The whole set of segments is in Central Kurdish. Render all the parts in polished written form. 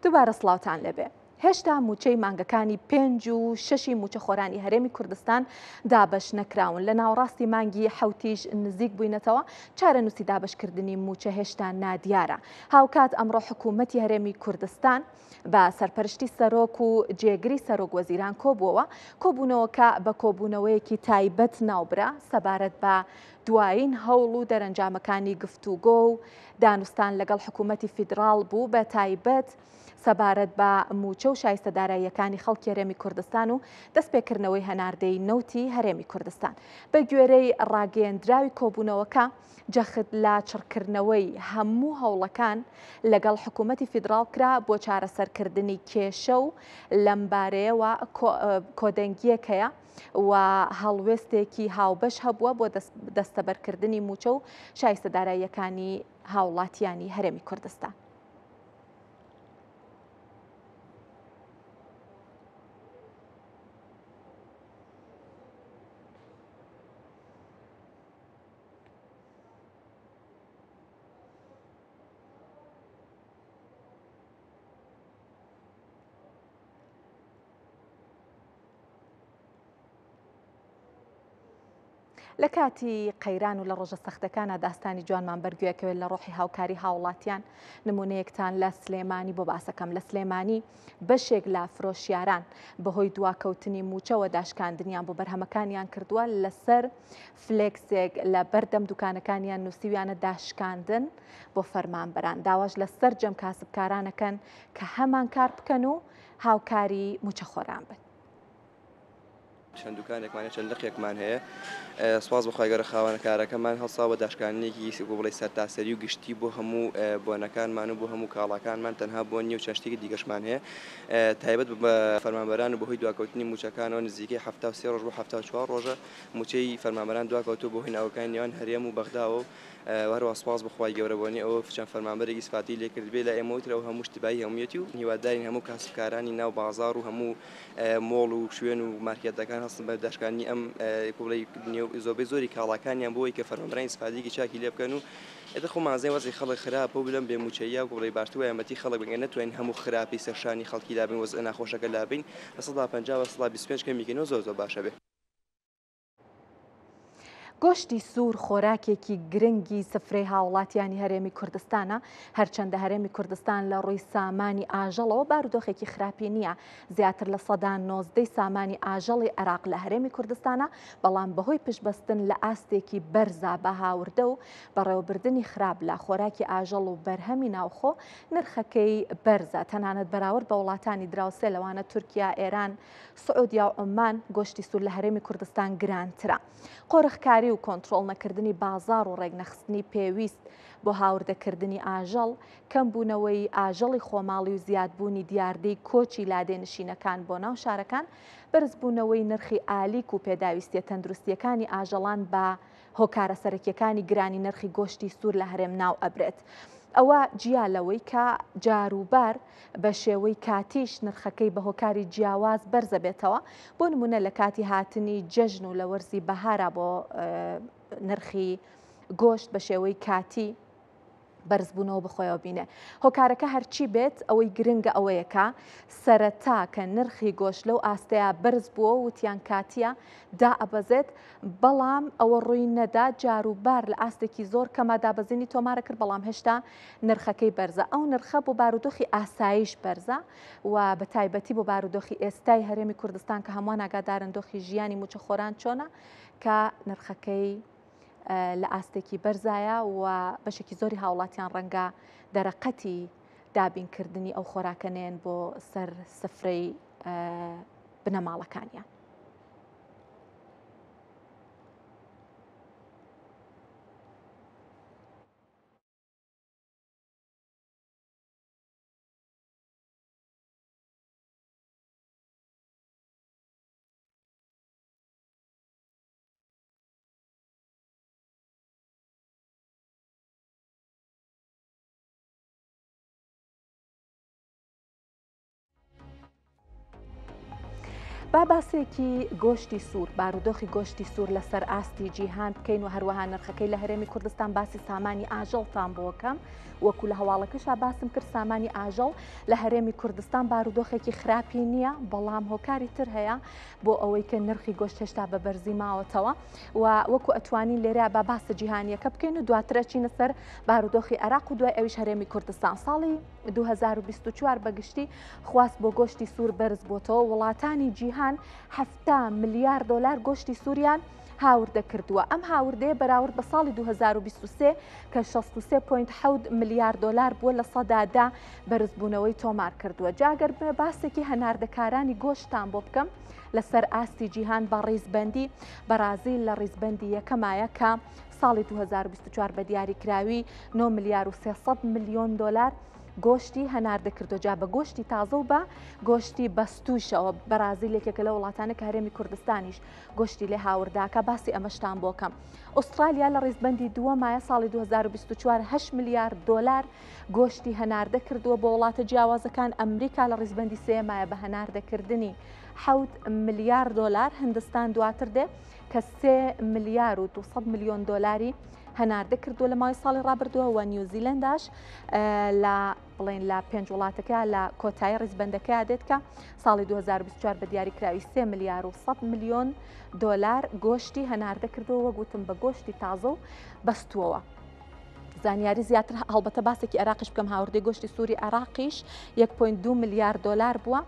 دووبارە سڵاوتان لەبێ. هێشتا موچەی مانگەکانی 5 و 6 موچەخۆرانی هەرێمی کوردستان دابش نەکراون. لە ناوەڕاستی مانگی حوتیش نزیک بووینەتەوە چارەنووسی دابشکردنی موچە هێشتا نادیارە. هاوکات ئەمڕۆ حکوومەتی هەرێمی کوردستان بە سەرپەرشتی سەرۆک و جێگری سەرۆک وەزیران کۆبووەوە. کۆبوونەوەکە بە کۆبوونەوەیەکی تایبەت ناوبرا سەبارەت بە دوایین هەوڵ و دەرەنجامەکانی گفتوگۆ و دانوستان لەگەڵ حکوومەتی فیدراڵ بوو بە تایبەت سەبارەت بە موچە و شایستەداراییەکانی خەڵکی هەرێمی کوردستان و دەستپێکردنەوەی هەناردەی نەوتی هەرێمی کوردستان. بە گوێرەی ڕاگەیەندراوی کۆبوونەوەکە جەخت لا چڕکردنەوەی هەموو هەوڵەکان لەگەڵ حکوومەتی فیدراڵ کرا بۆ چارەسەرکردنی کێشە و لەمبارەیەوە کۆدەنگیەکەیە و هەڵوێستێکی هاوبەش هەبووە بۆ دەستەبەرکردنی موچە و شایستەداراییەکانی هاوڵاتیانی هەرێمی کوردستان. لە کاتی قەیران و لە ڕۆژە سەختەکانە داستانی جوانمان بەرگوێکەوێت لە ڕۆحی هاوکاری هاوڵاتیان. نمونەیەکتان لە سلێمانی بۆ باسەکەم. لە سلێمانی بەشێک لە فرۆشیاران بەهۆی دواکەوتنی موچەوە داشکاندنیان بۆ بەرهەمەکانیان کردووە لەسەر فلێکسێک لە بەردەم دوکانەکانیان نووسیویانە داشکاندن بۆ فەرمانبەران. داواش لەسەر جەم کاسبکارانەکەن کە هەمان کار بکەن و هاوکاری موچەخۆران بن. چەند دوکانێکمانە چەند لەقێکمان هەیە. سواز بەخوای گەورە خاوەنەکارەکەمان هەڵساوە داشکاندنێکی بۆ بڵێ سەرتاسەری و گشتی بۆ هەموو بۆنەکانمان و بۆ هەموو کاڵاکانمان تەنها بۆ نیە و چەشتێکی دیگەشمان هەیە تایبەت بە فەرمانبەران و بەهۆی دواکەوتنی موچەکانەوە نزیکەی 73 ڕۆژ بۆ 74 ڕۆژە موچەی فەرمانبەران دواکەوتووە بۆ هۆی ناوەکانی نێوان هەرێم و بەغداوە و هەروە سواز بەخوای گەورەبوونی ئەوە چەند فەرمانبەرێکی سفاتی لێکرد بێ لە ئێمەوترە و هەموو شتبایی هەموویەتی و هیوادارین هەموو کاسبکارانی ناو بازار و هەموو مۆڵ و شوێن و مارکێتەکان هەستن بە داشکانی ئەم زۆبەی زۆری کاڵاکانیان بۆی کە فەرمانبەرانی سفادێکی چاکی لێ بکەن و ئێدە خۆ مازەی وەزی خەڵک خراپە و بلەم بێموچەیە و بڵێ باشتوە یامەتی خەڵک بگەن نەتوانین هەموو خراپی سەرشانی خەڵکی لابین وەزە ناخۆشەکە لابین لە 150 و 125 کەمیکەنەوە زۆر باشە بێ. گۆشتی سوور خۆراکێکی گرنگی سفرەی هاوڵاتیانی هەرێمی کوردستانە. هەرچەندە هەرێمی کوردستان لە ڕووی سامانی ئاژەڵەوە بارودۆخێکی خراپی نییە. زیاتر لە 90% سامانی ئاژەڵی عێراق لە هەرێمی کوردستانە، بەڵام بەهۆی پشتبەستن لە ئاستێکی بەرزا بە هاوردە و بەڕێوەبردننی خراپ لە خۆراکی ئاژەڵ و بەرهەمی ناوخۆ نرخەکەی بەرزە. تەنانەت بەراورد بە وڵاتانی دراوسێ لەوانە تورکیا، ئێران، سعودیا و عمان گۆشتی سوور لە هەرێمی کوردستان گرانترە. قۆرغکاری و کۆنتترۆل نەکردنی بازار و ڕێگنەخستنی پێویست بۆ هاوردەکردنی ئاژەڵ، کەمبوونەوەی ئاژەڵی خۆماڵی و زیادبوونی دیاردەی کۆچی لادێنشینەکان بۆ ناو شارەکان، بەرزبوونەوەی نرخی ئالیک و پێداویستیە تەندروستیەکانی ئاژەڵان بە هۆکارە سەرەکیەکانی گرانی نرخی گۆشتی سوور لە هەرێم ناو ئەبرێت. ئەوە جیالەوەی کە جاروبار بە شێوەی کاتیش نرخەکەی بە هۆکاری جیاواز بەرزە بێتەوە. بۆ نمونە لە کاتی هاتنی جەژن و لە وەرزی بەهارە بۆ نرخی گۆشت بە شێوەی کاتی بەرزبوونەوە بخۆیەوە بینێ. هۆکارەکە هەرچی بێت ئەوەی گرنگە ئەوەیەکە سەرەتا کە نرخی گۆشت لەو ئاستەیە بەرز بووە وتیان کاتیە دا ئەبەزێت، بەڵام ئەوە ڕووی نەدا جاروبار لە ئاستێکی زۆر کەمە دابەزینی تۆمارە کرد، بەڵام هێشتا نرخەکەی بەرزە. ئەو نرخە بۆ بارودۆخی ئاسایش بەرزە و بە تایبەتی بۆ بارودۆخی ئێستای هەرێمی کوردستان کە هەمووان ئاگادارن دۆخی ژیانی موچەخۆران چۆنە، کە نرخەکەی لە ئاستێکی بەرزایە و بەشێکی زۆری هاوڵاتیان ڕەنگە دەرەقەتی دابینکردنی ئەو خۆراکەنێن بۆ سەر سفرەی بنەماڵەکانیان. با باسێکی گۆشتی سوور بارودۆخی گۆشتی سوور لەسەر ئاستی جیهان بکەین و هەروەها نرخەکەی لە هەرێمی کوردستان باسی سامانی ئاژەڵتان بۆکەم وەکو لە هەواڵەکەشا باسم کرد سامانی ئاژەڵ لە هەرێمی کوردستان بارودۆخێکی خراپی نییە بەڵام هۆکاری تر هەیە بۆ ئەوەی کە نرخی گۆشت هێشتا بە بەرزی ماوەتەوە و وەکو ئەتوانین لێرە با باسە جیهانیەکە بکەین و دواترە چینە سەر بارودۆخی عێراق و دوای ئەویش هەرێمی کوردستان ساڵی 2024 بەگشتی خواست بۆ گۆشتی سوور بەرز بۆتەوە وڵاتانی جیهان 7 ملیار دلار گۆشتی سووریان هاوردە کردووە ئەم هاوردەیە بەراورد بە ساڵی 2023 کە 63.7 ملیار دلار بووە لە سەدادا بەرزبوونەوەی تۆمار کردووە جاگەر بێ باسێکی هەناردەکارانی گۆشتان بۆ بکەم لەسەر ئاستی جیهان بە ڕیزبەندی بەرازیل لە ڕیزبەندی یەکەمایە کە ساڵی 2024 بە دیاریکراوی 9 ملیار و 300 میلیۆن دلار گۆشتی هەناردە کردو جا بە گۆشتی تازە و بە گۆشتی بەستوشەوە بەرازیل یەکێکە لە وڵاتانە کە هەرێمی کوردستانیش گۆشتی لێ هاورداکە باسی ئەمەشتان بۆکەم ئوسترالیا لە ڕیزبەندی دووەمایە ساڵی 2024 8 ملیار دلار گۆشتی هەناردە کردووە بۆ وڵاتە جیاوازەکان ئەمریکا لە ڕیزبەندی سێمایە بە هەناردەکردنی 7 ملیار دلار هندستان دواتر دێ کە 3 ملیار و 200 میلیۆن دلاری هەناردە کردووە لە ماوەی ساڵی ڕابردووە و نیوزیلنداش بڵێن لە 5 وڵاتەکە لە کۆتایی ڕیزبەندەکە دێت کە ساڵی 2024 بە دیاریکراوی 3 ملیار و 100 میلیۆن دلار گۆشتی هەناردە کردووە گوتم بە گۆشتی تازە و بەستووەوە زانیاری زیاتر هەڵبەتە باسێکی عێراقیش بکەم هاوردەی گۆشتی سووری عێراقیش 1.2 ملیار دلار بووە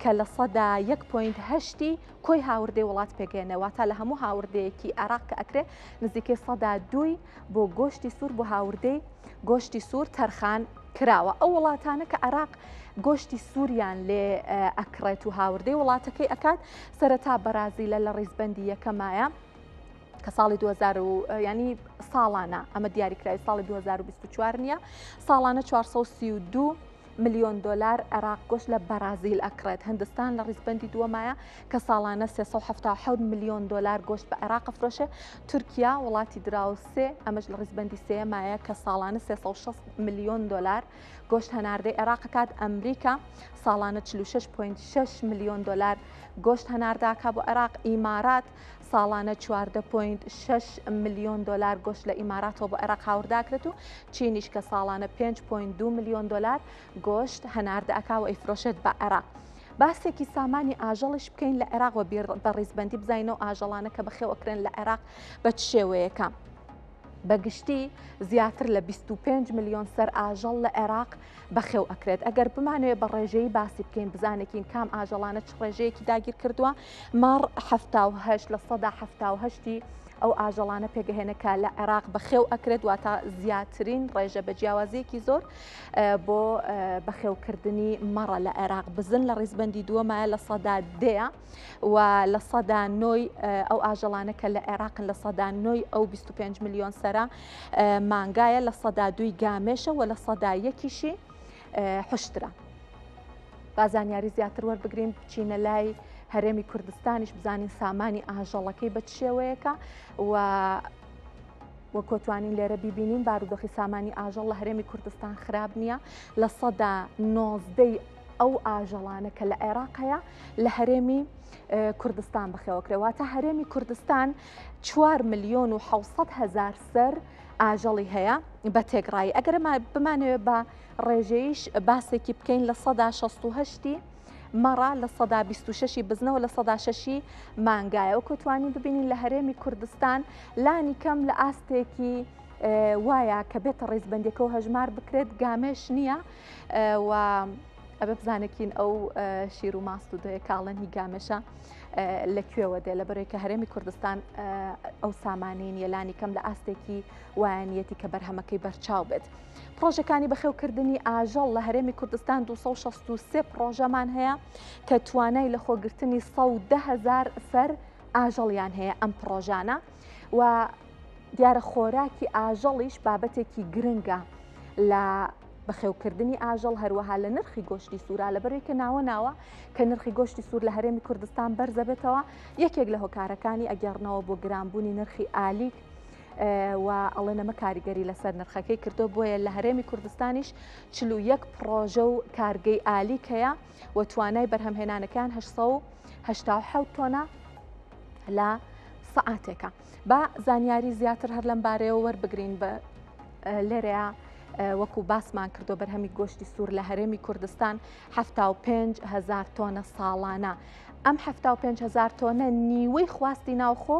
کە لە سەدا 1.8 کۆی هاوردەی وڵات پێگەێنەوە تا لە هەموو هاوردەیەکی عێراق کە ئەکرێ نزیکەی سەدا 2 بۆ گۆشتی سوور بۆ هاوردەی گۆشتی سوور تەرخان کراوە ئەو وڵاتانە کە عێراق گۆشتی سووریان لێ ئەکرێت و هاوردەی وڵاتەکەی ئەکات سەرەتا بەرازیلە لە ڕیزبەندی یەکەمایە کە ساڵی 2000 ینی ساڵانە ئەمە دیاریکراوی ساڵی 2024 نییە ساڵانە 432 میلیۆن دلار عێراق گۆشت لە بەرازیل ئەکرێت هندستان لە ڕیزبەندی دووەمایە کە ساڵانە 377 میلیۆن دلار گۆشت بە عێراق ئەفرۆشێ تورکیا وڵاتی دراوسێ ئەمەش لە ڕیزبەندی سێمایە کە ساڵانە 360 میلیۆن دلار گۆشت هەناردەی عێراق کات ئەمریکا ساڵانە 46.6 میلیۆن دلار گۆشت هەنارداکا بۆ عێراق ئیمارات ساڵانە 14.6 میلیۆن دلار گۆشت لە ئیماراتەوە بۆ عێراق هاورداکرێت و چینیش کە ساڵانە 5.2 میلیۆن دلار گۆشت هەناردەکاوە ئەیفرۆشێت بە عێراق باسێکی سامانی ئاژەڵیش بکەین لە عێراق و بە ڕیزبەندی بزینەوە ئاژەڵانە کە بەخێوەکرێن لە عێراق بە چ شێوەیەکە بەگشتی زیاتر لە 25 میلیۆن سەر ئاژەڵ لە عێراق بەخێو ئەکرێت ئەگەر بمانوێت بە ڕێژەی باسی بکەین بزانێکین کام ئاژەڵانە چ ڕێژەیەکی داگیر کردووە مەڕ 78 لە سەدا 78 ئەو ئاژەڵانە پێگەهێنەکە لە عێراق بەخێو ئەکرێت واتە زیاترین ڕێژە بە جیاوازیەکی زۆر بۆ بەخێوکردنی مەڕە لە عێراق بزن لە ڕیزبەندی دووەمایە لە سەدا دەیە و لە سەدا نۆی ئەو ئاژەڵانە کە لە عێراقن لە سەدا نۆی ئەو 25 میلیۆن سەرە مانگایە لە سەدا دووی گامێشە و لە سەدا یەکیشی حشترە بازانیاری زیاتر وەربگرین بچینە لای هەرێمی کوردستانیش بزانین سامانی ئاژەڵەکەی بە شێوەیەکە و وەکۆتوانین لێرە بیبینین بارودۆخی سامانی ئاژەڵ لە هەرێمی کوردستان خراپ نییە لە سەدا 19 ئەو ئاژەڵانە کە لە عێراق هەیە لە هەرێمی کوردستان بەخێوەکرێەوە تا هەرێمی کوردستان 4 ملیۆن و 600 هزار سەر ئاژەڵی هەیە بە تێگڕایی ئەگەر بمانوێت بە ڕێژەیش باسێکی بکەین لە سەدا 68 مەڕە لە سەدا 26 بزنەوە لە سەدا 6 مانگایە و کۆتوانی ببینین لە هەرێمی کوردستان لانی کەم لە ئاستێکی وایە کە بێتە ڕیزبەندێکە و هەژمار بکرێت گامێش نییە و ئەبێ بزانێکین ئەو شیر و ماست و دوێ کاڵەن هی گامێشە لەکوێوە دێ لە بەرەوەی کە هەرێمی کوردستان ئەو سامانەی یەلانی کەم لە ئاستێکی وایەنیەتی کە بەرهەمەکەی بەرچاو بێت. پرۆژەکانی بەخێوکردنی ئاژەڵ لە هەرێمی کوردستان 263 پرۆژەمان هەیە کە توانای لە خۆگرتنی 110,000 سەر ئاژەڵیان هەیە ئەم پرۆژانە و دیارە خۆراکی ئاژەڵیش بابەتێکی گرنگە لە بەخێوکردنی ئاژەڵ هەروەها لە نرخی گۆشتی سوورا لەبەرەوەی کە ناوە کە نرخی گۆشتی سوور لە هەرێمی کوردستان بەرزە بێتەوە یەکێک لە هۆکارەکانی ئەگەڕنەوە بۆ گرانبوونی نرخی ئالیک و ئەڵێ نەمە کاریگەری لەسەر نرخەکەی کردو بۆیە لە هەرێمی کوردستانیش 41 پرۆژە و کارگەی ئالیکەیە و توانای بەرهەمهێنانەکان 887 تۆنە لە سەعاتێکە. با زانیاری زیاتر هەر لەم بارەیەوە وەربگرین بە لێرەیە وەکو باسمان کردو بەرهەمی گۆشتی سوور لە هەرێمی کوردستان 75,000 تۆنە ساڵانە. ئەم 75,000 تۆنە نیوەی خواستی ناوخۆ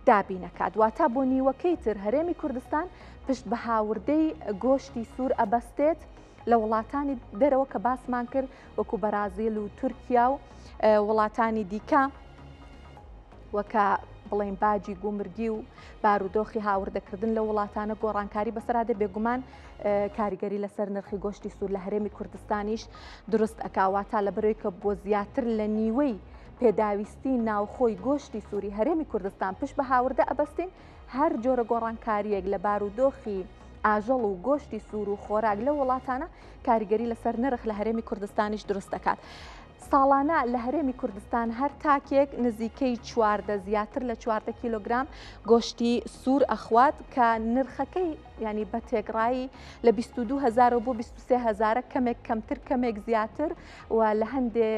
دابینەکات، واتە بۆ نیوەکەی تر هەرێمی کوردستان پشت بە هاوردەی گۆشتی سوور ئەبەستێت لە وڵاتانی دەرەوە کە باسمان کرد وەکو بەرازیل و تورکیا و وڵاتانی دیکە وەکە بڵێن باجی گومرگی و بارودۆخی هاوردەکردن لە وڵاتانە گۆڕانکاری بەسەرادە بێگومان کاریگەری لەسەر نرخی گۆشتی سوور لە هەرێمی کوردستانیش دروست ئەکاواتە لە بەرەوەی کە بۆ زیاتر لە نیوەی پێداویستی ناوخۆی گۆشتی سووری هەرێمی کوردستان پشت بە هاوردە ئەبەستین هەر جۆرە گۆڕانکاریەک لە بارودۆخی ئاژەڵ و گۆشتی سوور و خۆراک لە وڵاتانە کاریگەری لەسەر نرخ لە هەرێمی کوردستانیش دروست دەکات. ساڵانە لە هەرێمی کوردستان هەر تاکێک نزیکەی چواردە زیاتر لە 14 کیلۆگرام گۆشتی سوور ئەخوات کە نرخەکەی ینی بە تێگڕایی لە 22,000 بۆ 23,000 کەمێک کەمتر کەمێک زیاتر و لە هەندێ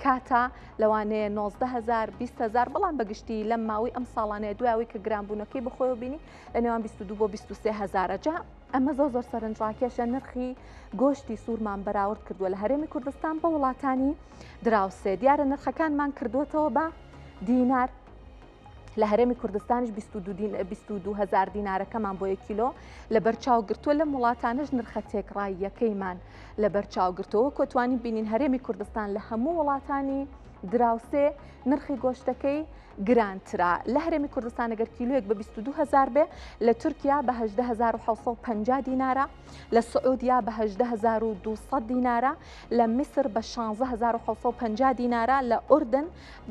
کاتا لەوانەیە 19,000 20,000 بەڵام بەگشتی لەم ماوەی ئەم ساڵانەیە دوایەوەی کە گرانبوونەکەی بخۆی بینی لە نێوان 22 بۆ 23,000 جا ئەمە زۆر سەرنجڕاکێشە نرخی گۆشتی سوورمان بەراورد کردووە لە هەرێمی کوردستان بە وڵاتانی دراوسێ. دیارە نرخەکانمان کردوتەوە بە دینار لە هەرێمی کوردستانیش 22,000 دینارەکەمان بۆ 1 کیلۆ لە بەرچاوگرتووە لە وڵاتانش نرخە تێکڕاییەکەیمان لە بەرچاوگرتەوە کۆتوانی بینین هەرێمی کوردستان لە هەموو وڵاتانی دراوسێ نرخی گۆشتەکەی گرانترا. لە هەرێمی کوردستان ئەگەر کیلویەک بە 22,000 بێ لە تورکیا بە 18,750 دینارە، لە سعودیا بە 18,200 دینارە، لە میسر بە 16,750 دینارە، لە ئوردن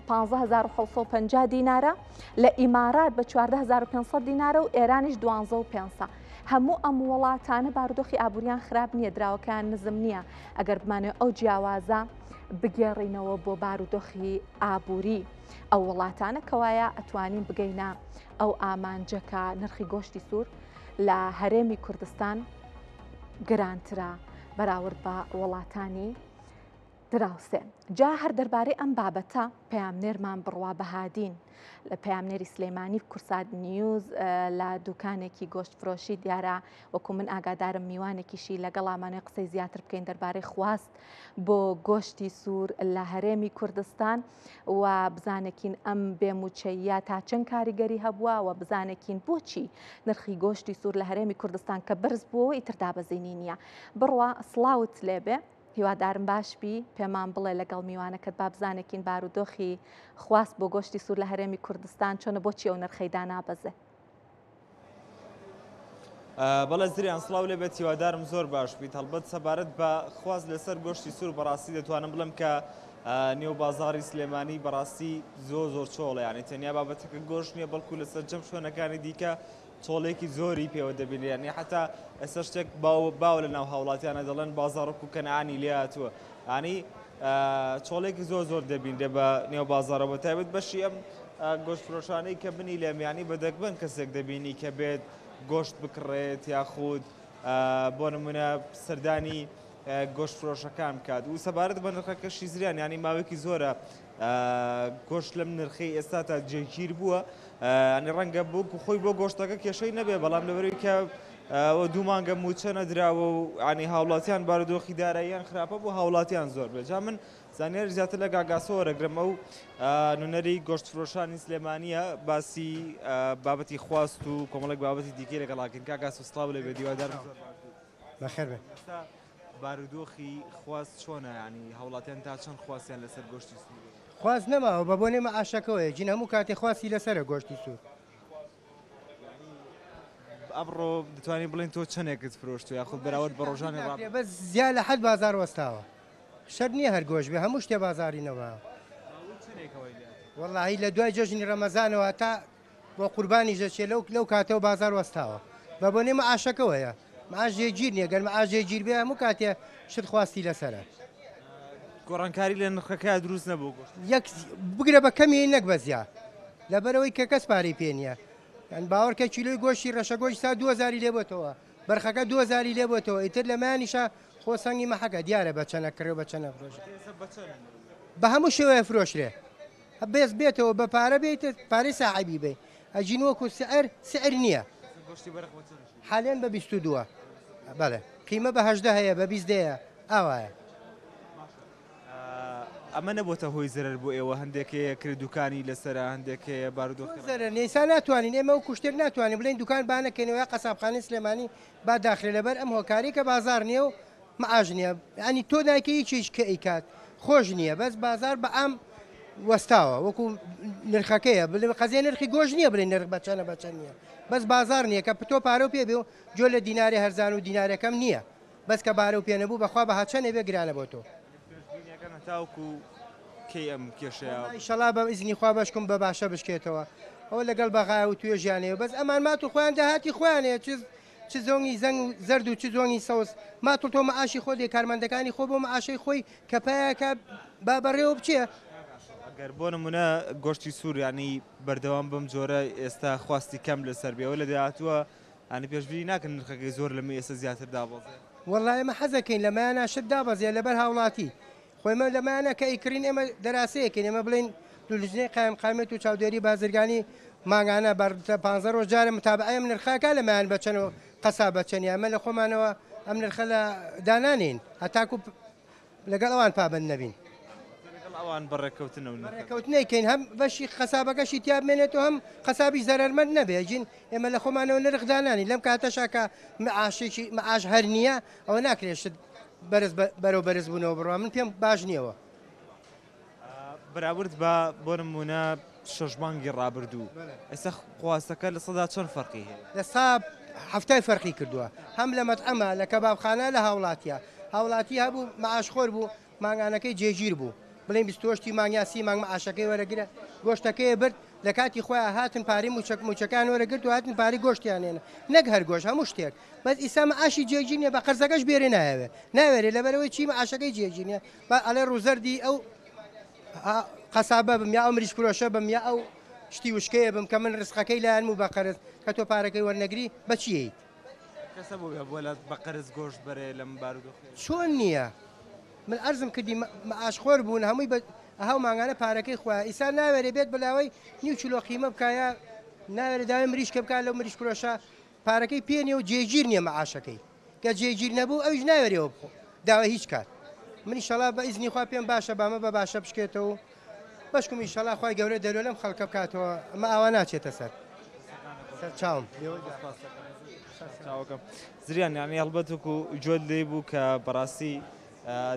15,750 دینارە، لە ئیمارات بە 14,500 دینارە و ئێرانیش 12,500. هەموو ئەم وڵاتانە بارودۆخی ئابووریان خراپ نییە، دراوەکان نزم نییە ئەگەر بمانێت ئەو جیاوازە بگێڕینەوە بۆ بارودۆخی ئابووری ئەو وڵاتانە کەوایە ئەتوانین بگەینە ئەو ئامانجەکە نرخی گۆشتی سوور لە هەرێمی کوردستان گرانترە بەراورد بە وڵاتانی دراوسێ. جا هەر دەربارەی ئەم بابەتە پەیامنێرمان بڕوا بەهادین لە پەیامنێری سلێمانی کورسات نیوز لە دوکانێکی گۆشت فرۆشی دیارە وەکو من ئاگادارم میوانێکیشی لەگەڵامانێ قسەی زیاتر بکەین دەربارەی خواست بۆ گۆشتی سوور لە هەرێمی کوردستان و بزانێکین ئەم بێموچەیە تا چەند کاریگەری هەبووە و بزانێکین بۆچی نرخی گۆشتی سوور لە هەرێمی کوردستان کە بەرز بووە ئیتر دابەزینی نییە. بڕوا سڵاوت لێبێ هیوادارم باشبی پێمان بڵێ لەگەڵ میوانەکەت با بزانێکین بارودۆخی خواست بۆ گۆشتی سوور لە هەرێمی کوردستان چۆنە بۆچی ئەو نرخەیدا نابەزێ. بەڵێ زریان سڵاو لێبێت هیوادارم زۆر باش بیت هەڵبەت سەبارەت بە خواست لەسەر گۆشتی سوور بەڕاستی دەتوانم بڵم کە نێو بازاڕی سلێمانی بەڕاستی زۆر چۆڵە یانی تەنیا بابەتەکە گۆشت نییە بەڵکو لەسەر جەم شوێنەکانی دیکە چۆڵێکی زۆری پێوە دەبینێنی حتا ئێستا شتێک باو لە ناو هاوڵاتیانە دەڵێن بازاڕک و کەنعانی لێهاتووە ئانی چۆڵێکی زۆر دەبیندێ بە نێو بازاڕەوە تایبەت بەشی ئەم گۆشت فرۆشانەی کە بنی لێمیانی بەدەکبن کەسێک دەبینی کە بێت گۆشت بکڕێت یاخود بۆ نمونە سەردانی گۆشت فرۆشەکان بکات و سەبارەت بە نرخەکەشی زریان ینی ماوەیەکی زۆرە گۆشت لەم نرخی ئێستا تا جێگیر بووە ئەنی ڕەنگە بوو خۆی بۆ گۆشتەکە کێشەی نەبێ بەڵام لەبەرەوەی کە دوو مانگە موچە نەدراوە و ینی هاوڵاتیان بارودۆخی داراییان خراپە بۆ هاوڵاتیان زۆر بێت. جا من زانیاری زیاتر لە گاگاسۆ وەرەگرم ئەو نوێنەری گۆشت فرۆشانی سلێمانیە باسی بابەتی خواست و کۆمەڵێک بابەتی دیکەی لەگەڵاکەن کاگاسۆ سڵاو لێبێت هیوادارم زۆر بەخێر بێت. بارودۆخی خواست چۆنە ینی هاوڵاتیان تا چەند خواستیان لەسەر گۆشتی سوور خواست نەماوە بە بۆ نێمە ئاشەکەوەیە جین هەموو کاتێ خواستی لەسەرە گۆشتی سوور. ئەمڕۆ دەتوانین بڵین تۆ چەندێکت فرۆشت یاخود بەراورد بە ڕۆژانی بەس زیاد لە حەد بازار وەستاوە شەر نییە هەر گۆشت بێ هەموو شتێ بازارینەوە وەڵاهی لە دوای جەژنی ڕەمەزانەوە تا بۆ قوربانی ژەچێ لەو کاتەوە بازار وەستاوە بە بۆ نێمە ئاشەکەوەیە ماش جێگیر نییە گەر ماش جێگیر بێ هەموو کاتێ شت خواستی لەسەرە. گۆڕانکاری لە نرخەکە دروست نەبوو یەک بگرە بە کەمی نەک بە زیاد لەبەرەوەی کە کەس پارەی پێ نییە یان باوەڕکە کیلۆی گۆشتی ڕەشە گۆشت تا 2000 لێ بۆتەوە بەرخەکە 2000 لێ بۆتەوە ئیتر لە مایانیشە خۆ سەنگی مەحەکە دیارە بە چەنە کڕێ بە چەنە فرۆژ بە هەموو شێوەیە فرۆشرێ بێز بێتەوە بە پارە بێت پارەی ساحیبی بێ ئەجین وەکو سعر نییە حالێن بە 22 بەڵێ قیمە بە 18 هەیە بە 20 هەیە ئاوایە ئەمە نەبووتە هۆی زەرەر بۆ ئێوە هەندێکەیە کرد دوکانی لەسرە هەندێکەیە بارودۆخ زەرەر نیسان ناتوانین ئێمە و کوشتێک ناتوانین بڵین دوکان بانەکەنەوە قەسابخانەی سلێمانی با داخلێ لەبەر ئەم هۆکاری کە بازار نییە و مەعاژ نییە ینی تۆ نایکە هیچ کە ئیکات خۆش نییە بەس بازار بە ئەم وەستاوە وەکو نرخەکەیە بڵێ قەزیە نرخی گۆژ نییە بڵێ نرخ بەچەنە بەچەند نییە بەس بازار نییە کە تۆ پارە و پێ بێ و جۆ لە دیناری هەرزان و دینارەکەم نییە بەس کە بارە و پێ نەبوو بەخوا بە هاچەنێ بێ گرانە بۆ تۆ تاوکو کەی ئەم کێشەیە ئیشەڵا بە ئیزنی خوا بەشکم بە باشە بشکێتەوە ئەوە لەگەڵ بەغای و توێ ژیانەیە بەس ئەمان مات و خۆیان داهاتی خۆیانەیە چ زۆنگی زەنگ و زەرد و چ زۆنگی سەوز ماتڵ تۆ مەعاشی خۆ دێ کارمەندەکانی خۆ بۆ مەعاشەی خۆی کە پایەکە با بەڕێوە بچێ ئەگەر بۆ نمونە گۆشتی سوور ینی بەردەوام بم جۆرە ئێستا خواستی کەم لەسەر بێەوە لە داهاتووە ئەنی پێشبیری ناکەن نرخەکەی زۆر لەمە ئێستا زیاتر دابڵێ وەڵای ئێمە حەزەکەین لەمایانە شت دابەزیە لەبەر هاوڵاتی خۆیمە لەمانە کە ئیکرین ئێمە دەراسەیەکەین ئێمە بڵین دوولژنەی قایمقامێت و چاودێری بازرگانی ماگانە بەر 15 ڕۆژ جارە متابعەیە نرخاکە لەمایان بەچەنەوە قەسا بەچەنی ئەمە لە خۆمانەوە ئەم نرخە لە دانانین هەتاکو لەگەڵ ئەوان پابند نەبین ئەوان بەڕێکەوتنەکەین هەم بەشی قەسابەکەشی تیا بمێنێت و هەم قەسابی زەرمەند نەبێژین ئێمە لە خۆمانەوە نرخدانانی لەم کاتەشاکە مەعاشێکی مەعاش هەر نییە ئەوە ناکرێشت بەرەو بەرز بوونەوە بڕوا من پێم باش نییەوە بەراورد بۆ نمونە شەژمانگی ڕابردوو ئێستا خواستەکە لە سەدا چەند فەرقی هەیە لە ساب هەفتای فەرقی کردووە هەم لە مەتعەمە لە کەبابخانە لە هاوڵاتی هەبوو مەعاشخۆر بوو ماگانەکەی جێگیر بوو بڵێن 28 مانگیاسی مانگ مەعاشەکەی وەرەگرە گۆشتەکەی برد لە کاتی خۆیان هاتن پاری موچەکان وەرەگرت و هاتن پاری گۆشتیانێنە نەک هەر گۆش هەموو شتێک بەس ئیسا مەعاشی جێگیر نیە بە قەرزەکەش بێرێ ناوێرێ لەبەرەوەی چی مەعاشەکەی جێگیر نیە با ئەڵێ ڕووزەردی ئەو قەسابە بم یا ئەو مریش فرۆشە بم یا ئەو شتی وشکەیە بم کە من ڕزقەکەی لایەن و بە قەرز کە تۆ پارەکەی وەرنەگری بەچییت کەسە بۆ لە بە قەرز گۆشت بەرێ لەم بارودۆخ چۆن نییە من ئەرزم کردی مەعاشخۆر بوون هەمووی هەو ماگانە پارەکەی خۆیان ئیسا ناوێرێ بێت بەلاوەی نیو چلۆ قیمە بکایە ناوێرە داوای مریشکە بکات لەو مریش فرۆشە پارەکەی پێنیە و جێگیر نییە مەعاشەکەی کە جێگیر نەبوو ئەویش ناوێرەوە بخۆ داوای هیچ کات منی شەڵا بە ئیزنی خوا پێم باشە بامە بە باشە بشکێتەوە بەشکم ئیشەڵا خوای گەورە دەرۆ لەم خەڵکە بکاتەوە ئەمە ئاوا ناچێتە سەر چاوم چاوەکەم زریان یانی هەڵبەت وەکو جۆت لێ بوو کە بەڕاستی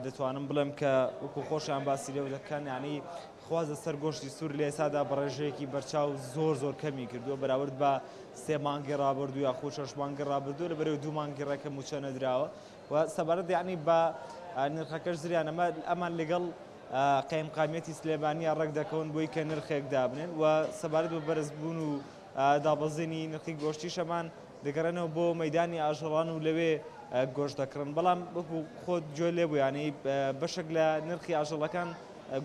دەتوانم بڵێم کە وەکو خۆشیان باسی لێو دەکەن ینی خوازە سەر گۆشتی سوور لە ئێسادا بە ڕێژەیەکی بەرچاو زۆر کەمی کردووە بەراورد بە 3 مانگی ڕابردوو یا خۆ 6 مانگی ڕابردوو لە بەرەو 2 مانگی ڕێکە موچە نەدراوە و سەبارەت یعنی بە نرخەکەش زریان ئەمان لەگەڵ قایمقامێتی سلێمانیە ڕێک دەکەون بۆی کە نرخێک دابنێن و سەبارەت بە بەرزبوون و دابەزینی نرخی گۆشتی شەمان دەگەڕێنەوە بۆ مەیدانی ئاژەڵان و لەوێ گۆشت دەکڕن بەڵام وەکو خۆت جۆ لێ بوو ینی بەشێک لە نرخی ئاژەڵەکان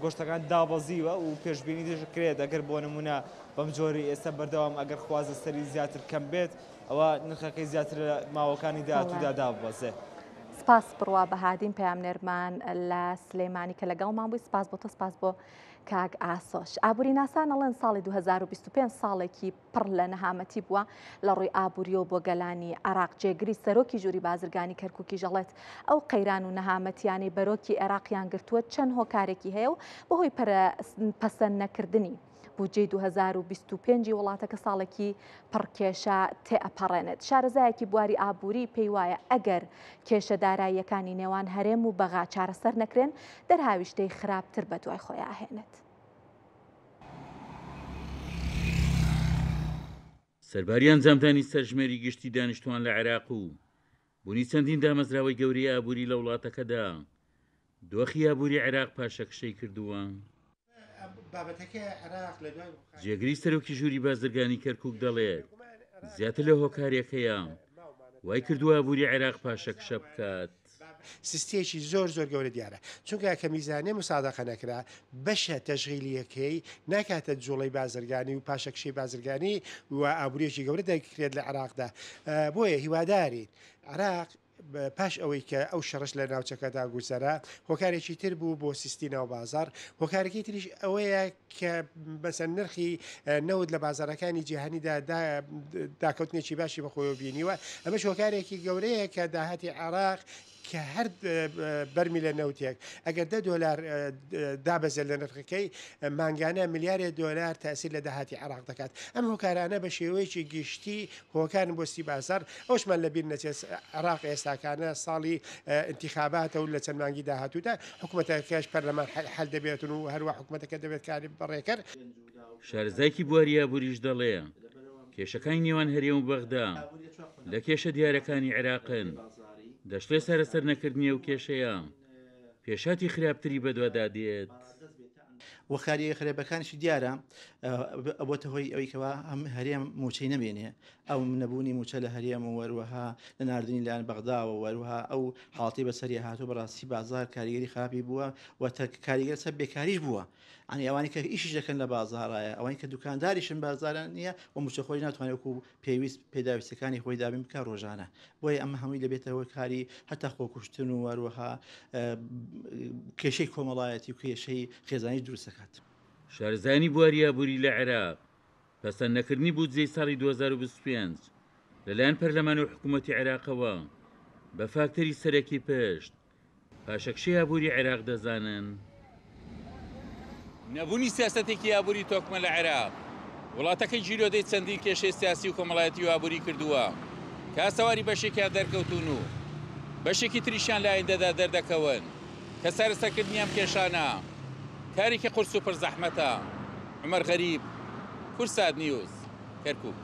گۆشتەکان دابەزیوە و پێشبینی دەکرێت ئەگەر بۆ نمونە بەم جۆری ئێستا بەردەوام ئەگەر خوازە سەری زیاتر کەم بێت ئەوە نرخەکەی زیاتر ماوەکانی داهاتوودا دابەزێ. سپاس بڕوا بەهادین پەیامنێرمان لە سلێمانی کە لەگەڵمان بووی سپاس بۆ تۆ سپاس بۆ کاک ئاسۆش. ئابووری ناسان ئەڵێن ساڵی 2025 ساڵێکی پڕ لە نەهامەتی بووە لە ڕووی ئابووریەوە بۆ گەلانی عێراق. جێگری سەرۆکی ژووری بازرگانی کەرکووکی ژەڵێت ئەو قەیران و نەهامەتیانی بەرۆکی عێراقیان گرتووە چەند هۆکارێکی هەیە و بەهۆی پەسەند نەکردنی بودجێ 2025 وڵاتەکە ساڵێکی پڕکێشە تێئەپەڕێنێت. شارەزایەکی بواری ئابووری پێی وایە ئەگەر کێشە داراییەکانی نێوان هەرێم و بەغا چارەسەر نەکرێن دەرهاویشتەی خراپتر بە دوای خۆی ئاهێنێت. سەرباریان جامدانی سەرژمێری گشتی دانیشتوان لە عێراق و بوونی چەندین دامەزراوەی گەوری ئابووری لە وڵاتەکەدا دۆخی ئابووری عێراق پاشەکشەی کردووە. جێگری سەرۆکی ژووری بازرگانی کەرکووک دەڵێت زیاتر لە هۆکارێکەیە وای کردووە ئابووری عێراق پاشەکشە بکات. سستێکی زۆر گەورە دیارە چونکە کە میزانێ مسادەقە نەکرا بەشە تەژغیلیەکەی ناکاتە جوڵی بازرگانی و پاشەکشی بازرگانی و ئابوورێکی گەورە دەکرێت لە عراقدا بۆیە هیوادارین عراق پاش ئەوەی کە ئەو شەڕش لە ناوچەکەدا گوزەرا هۆکارێکی تر بوو بۆ سیستی ناو بازار هۆکارێکی تریش ئەوەیە کە بەسەر نرخی نەود لە بازارەکانی جیهانیدا داکەوتنێکی باشی بەخۆی بینیوە ئەمەش هۆکارێکی گەورەیە کە داهاتی عراق کە هەر بەرمی لە نەوتێک ئەگەر $10 دابەزێت لە نرخەکەی مانگانە $1,000,000 تاسیر لە داهاتی عراق دەکات ئەم هۆکارانە بە شێوەیەکی گشتی هۆکارن بۆستی بازار ئەوشمان لەبیر نەچێت عراق ئێستاکانە ساڵی انتخاباتە و لە چەند مانگی داهاتوودا حکوومەتەکەش پەرلەمان حل دەبێتن و هەروە حکوومەتەکە دەبێت کاری بەڕێکرد شارزایکی بواری ئابووریش دەڵێ کێشەکانی نێوان هەرێم و بەغدا لە کێشە دیارەکانی عێراقن دەشتێ سەرەسەر نەکردنیە و کێشەیە پێشاتی خراپتری بەدووادا دێت وەخاریە خراپەکانشی دیارە ئەوەتە هۆی ئەوەیەوە هەم هەرێم موچەی نەبێنێ ئەو نەبوونی موچە لە هەرێم و وەروەها لە نردنی لایەن بەغداوە وەروها ئەو حاڵی بەسەری هاتوو بەڕاستی بازار کاریگەری خراپی بووە و کاریگەر سەر بێکاریش بووە ئەنی ئەوانی کە ئیشیش دەکەن لە بازارایە ئەوانی کە دوکانداریشن بازاران نییە و موچە خۆی ناتوانێت وەکو پێویست پێداویستەکانی خۆی دابین بکە ڕۆژانە بۆیە ئەمە هەمووی لەبێتەوە کاری هەتا خۆکوشتن و وەروەها کێشەی کۆمەڵایەتی و کێشەی خێزانی دروستەکات شارزانی بواری ئابووری لە عێراق پەسەندنەکردنی بودجەی ساڵی 2025 لەلایەن پەرلەمان و حکوومەتی عێراقەوە بە فاکتەری سەرەکی پشت پاشەکشەی ئابووری عێراق دەزانن نەبوونی سیاسەتێکی ئابووری تۆکمە لە عێراق وڵاتەکەی جیرۆدەی چەندین کێشەی سیاسی و کۆمەڵایەتی و ئابووری کردووە کە سەواری بەشێکیان دەرکەوتون و بەشێکی تریشیان لە ئایندەدا دەردەکەون کە سەرسەرکردنیان کێشانە کارێکی قورس و پڕزەحمەتە عومەر غەریب کورسات نیوز کەرکووک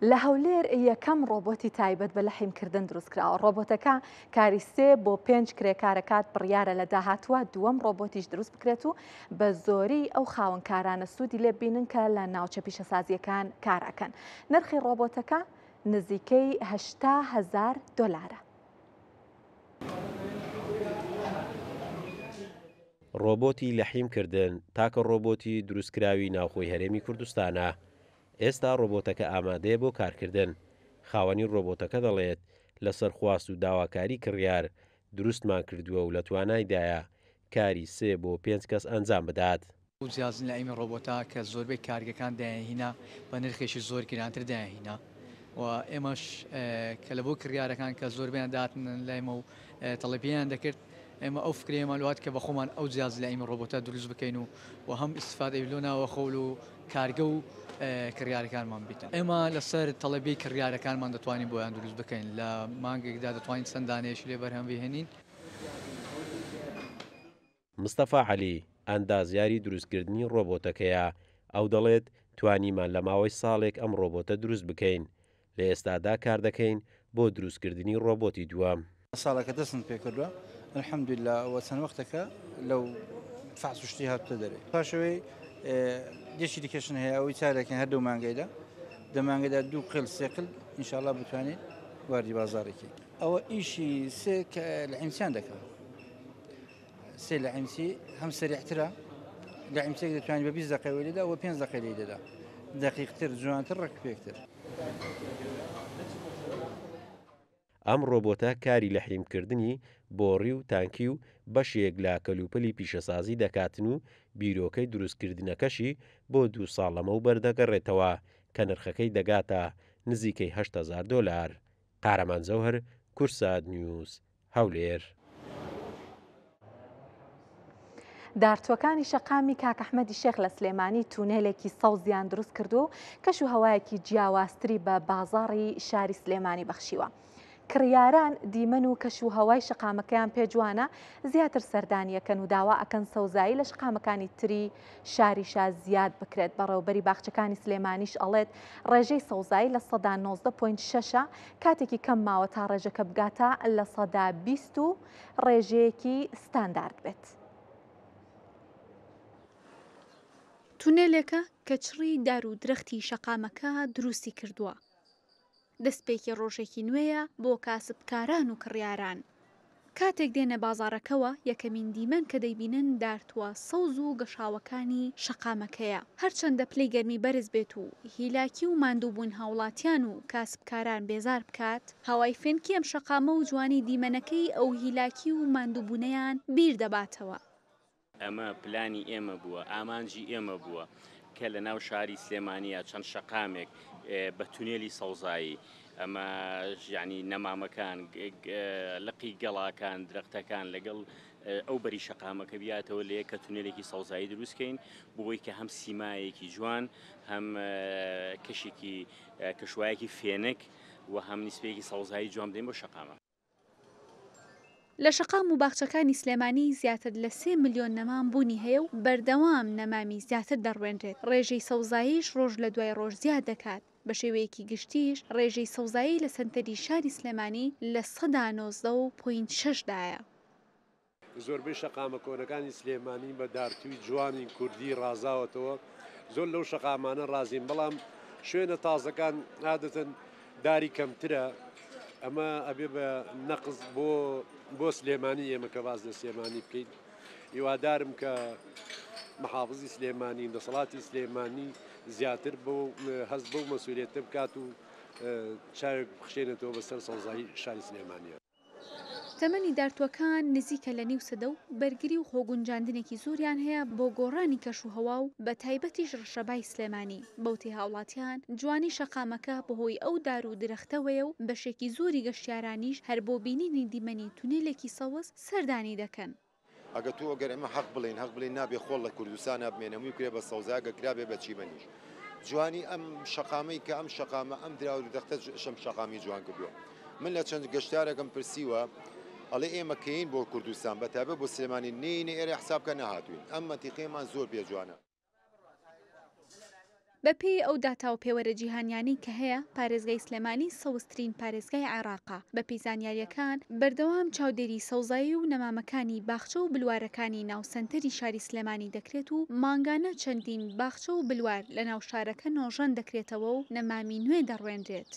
لە هەولێر یەکەم ڕۆبۆتی تایبەت بە لەحیمکردن دروستکراوە ڕۆبۆتەکە کاری 3 بۆ 5 کرێکارەکات بڕیارە لە داهاتوە دووەم ڕۆبۆتیش دروست بکرێت و بە زۆری ئەو خاوەنکارانە سوودی لێ بینن کە لە ناوچە پیشەسازیەکان کاراکەن نرخی ڕۆبۆتەکە نزیکەی $80,000 ڕۆبۆتی لەحیمکردن تاکە ڕۆبۆتی دروستکراوی ناوخۆی هەرێمی کوردستانە ئێستا ڕۆبۆتەکە ئامادەیە بۆ کارکردن خاوەنی ڕۆبۆتەکە دەڵێت لەسەر خواست و داواکاری کڕیار دروستمان کردووە و لە توانایدایە کاری 3 بۆ 5 کەس ئەنجام بدات جیازن لە ئەیمی ڕۆبۆتا کە زۆربەی کارگەکان داهێنا بە نرخێکی زۆر گرانتر داهێنا و ئێمەش کە لە بۆ کڕیارەکان کە زۆربیان داتن لایمە و تەڵەبیان دەکرد ئێمە ئەو فکرێمەلوات کە بە خۆمان ئەو جیاز لە ئەیمی ڕۆبۆتا دروست بکەین و هەم ئیسفادەی لۆ ناوە خەول و کارگە و کڕیارەکانمان بیتن ئێمە لەسەر تەڵەبی کڕیارەکانمان دەتوانین بۆیان دروست بکەین لە مانگێکدا دەتوانین چەندانێش لێ بەرهەمبێنین مستەفا عەلی ئەندازیاری دروستکردنی ڕۆبۆتەکەیە ئەو دەڵێت توانیمان لە ماوەی ساڵێک ئەم ڕۆبۆتە دروست بکەین لە ئێستادا کار دەکەین بۆ دروستکردنی ڕۆبۆتی دووەم ساڵەکە دەستم پێ کردووە الحەمدوللا وە چەند وەختەکە لەو فحص و شتی هاتووە دەرێ پاشەوەی دێشی دیکەشن هەیە ئەوەی چارێکن هەردوو مانگەیدا دەمانگەدا 2 قل 3 قل ئینشاءالله بتوانین واردی بازارێکی ئەوە ئیشی سێ کە لە عیمسیان دەکەن سێ لە عیمسی هەم سەریعترە لە عیمسێک دەتوانین بە 20 دقیقە لێدا و 5 دقیقە لێدەدا دقیقتر جوانتر ڕێکپێکتر ئەم ڕۆبۆتە کاری لەحیمکردنی بۆڕی و تانکی و بەشێک لە کەلوپەلی پیشەسازی دەکاتن و بیرۆکەی دروستکردنەکەشی بۆ 2 ساڵ لەمە بەردەگەڕێتەوە کە نرخەکەی دەگاتە نزیکەی $80,000 قارەمان زەوهر کورسات نیوز هەولێر دارتوەکانی شەقامی کاک ئەحمەدی شێخ لە سلێمانی تونێلێکی سەوزیان دروست کردو کەش و هەوایەکی جیاوازتری بە بازاڕی شاری سلێمانی بەخشیوە کڕیاران دیمەن و کەش و هەوای شەقامەکەیان پێجوانە زیاتر سەردانیەکەن و داوا ئەکەن سەوزایی لە شەقامەکانی تری شاریشا زیاد بکرێت بەڕێوەبەری باخچەکانی سلێمانیش ئەڵێت ڕێژەی سەوزایی لە 90.6 کاتێکی کەم ماوە تا ڕێژەکە بگاتە لە 120 و ڕێژەیەکی ستاندارد بێت تونێلێکە کە چڕی دار و درەختی شەقامەکە دروستی کردووە دەستپێکی ڕۆژێکی نوێیە بۆ کاسبکاران و کڕیاران. کاتێک دێنە بازارەکەوە یەکەمین دیمەن کە دەیبینن دارتووە سەوز و گەشاوەکانی شەقامەکەیە. هەرچەندە پلەی گەرمی بەرز بێت و هیلاکی و ماندووبوون هاوڵاتیان و کاسبکاران بێزار بکات، هاوای فێنکی ئەم شەقامە و جوانی دیمەنەکەی ئەو هیلاکی و ماندووبوونەیان بیر دەباتەوە. ئەمە پلانی ئێمە بووە، ئامانجی ئێمە بووە کە لە ناو شاری سلێمانیە چەند شەقامێک بە تونێلی سەوزایی ئەمە ژیانی نەمامەکان لقی گەڵاکان درەختەکان لەگەڵ ئەو بەری شەقامەکە بیاتەوە لێ کە تونێلێکی سەوزایی دروستکەین بۆی کە هەم سیمایەکی جوان هەم کەشێکی کەشوایەکی فێنک و هەم نیسبەیەکی سەوزایی جوان بدەین بۆ شەقامە. لە شەقام و باخچەکانی سلێمانی زیاتر لە 3 ملیۆن نەمان بوونی هەیە و بەردەوام نەمامی زیاتر دەڕوێنرێت. ڕێژەی سەوزاییش ڕۆژ لە دوای ڕۆژ زیاد دەکات. بە شێوەیەکی گشتیش ڕێژەی سەوزایی لە سەنتەری شاری سلێمانی لە 19.6 دایە. زۆربەی شەقامە کۆنەکانی سلێمانی بە دارتووی جوانی کوردی ڕازاوەتەوە. زۆر لەو شەقامانە ڕازین، بەڵام شوێنە تازەکان عادەتەن داری کەمترە. ئەمە ئەبێ بە نەقز بۆ سلێمانی ئێمە کە باز لە سلێمانی بکەین. هیوادارم کە محافظی سلێمانی دەسەڵاتی سلێمانی زیاتر هەست بەو مەسئولیەتە بکات و چاوێک بخشێنێتەوە بەسەر سەوزایی شاری سلێمانیە. تەمەنی دارتوەکان نزیکە لە نیو سەدە و بەرگری و خۆگونجاندنێکی زۆریان هەیە بۆ گۆڕانی کەش و هەوا و بە تایبەتیش ڕەشەبای سلێمانی. بەوتەی هاوڵاتیان جوانی شەقامەکە بەهۆی ئەو دار و درەختەوەیە و بەشێکی زۆری گەشتیارانیش هەر بۆ بینینی دیمەنی تونێلێکی سەوز سەردانی دەکەن. ئەگە تۆ ئەگەر ئەمە حەق بڵین نابێ خۆڵ لە کوردستان بمێنەمووی کرێ بە سەوزاگە کرابێ بە چیمەنیش. جوانی ئەم شەقامەی کە ئەم شەقامە ئەم دراوە دەختە شەم شەقامی جوان کردووە. من لە چەند گەشتارێکم پرسیوە ئەڵێ ئێمە کەین بۆ کوردستان بەتابێت بۆ سلێمانی نینی ئێرە حسابکە نەهاتوین. ئەم مەنتیقەمان زۆر بێجوانە. بەپێی ئەو داتا و پێوەرە جیهانیانی کە هەیە پارێزگای سلێمانی سەوزترین پارێزگای عێراقا. بە پێی زانیاریەکان بەردەوام چاودێری سەوزایی و نەمامەکانی باخچە و بلوارەکانی ناوسەنتەری شاری سلێمانی دەکرێت و مانگانە چەندین باخچە و بلوار لە ناو شارەکە نۆژەن دەکرێتەوە و نەمامی نوێ دەڕوێنرێت.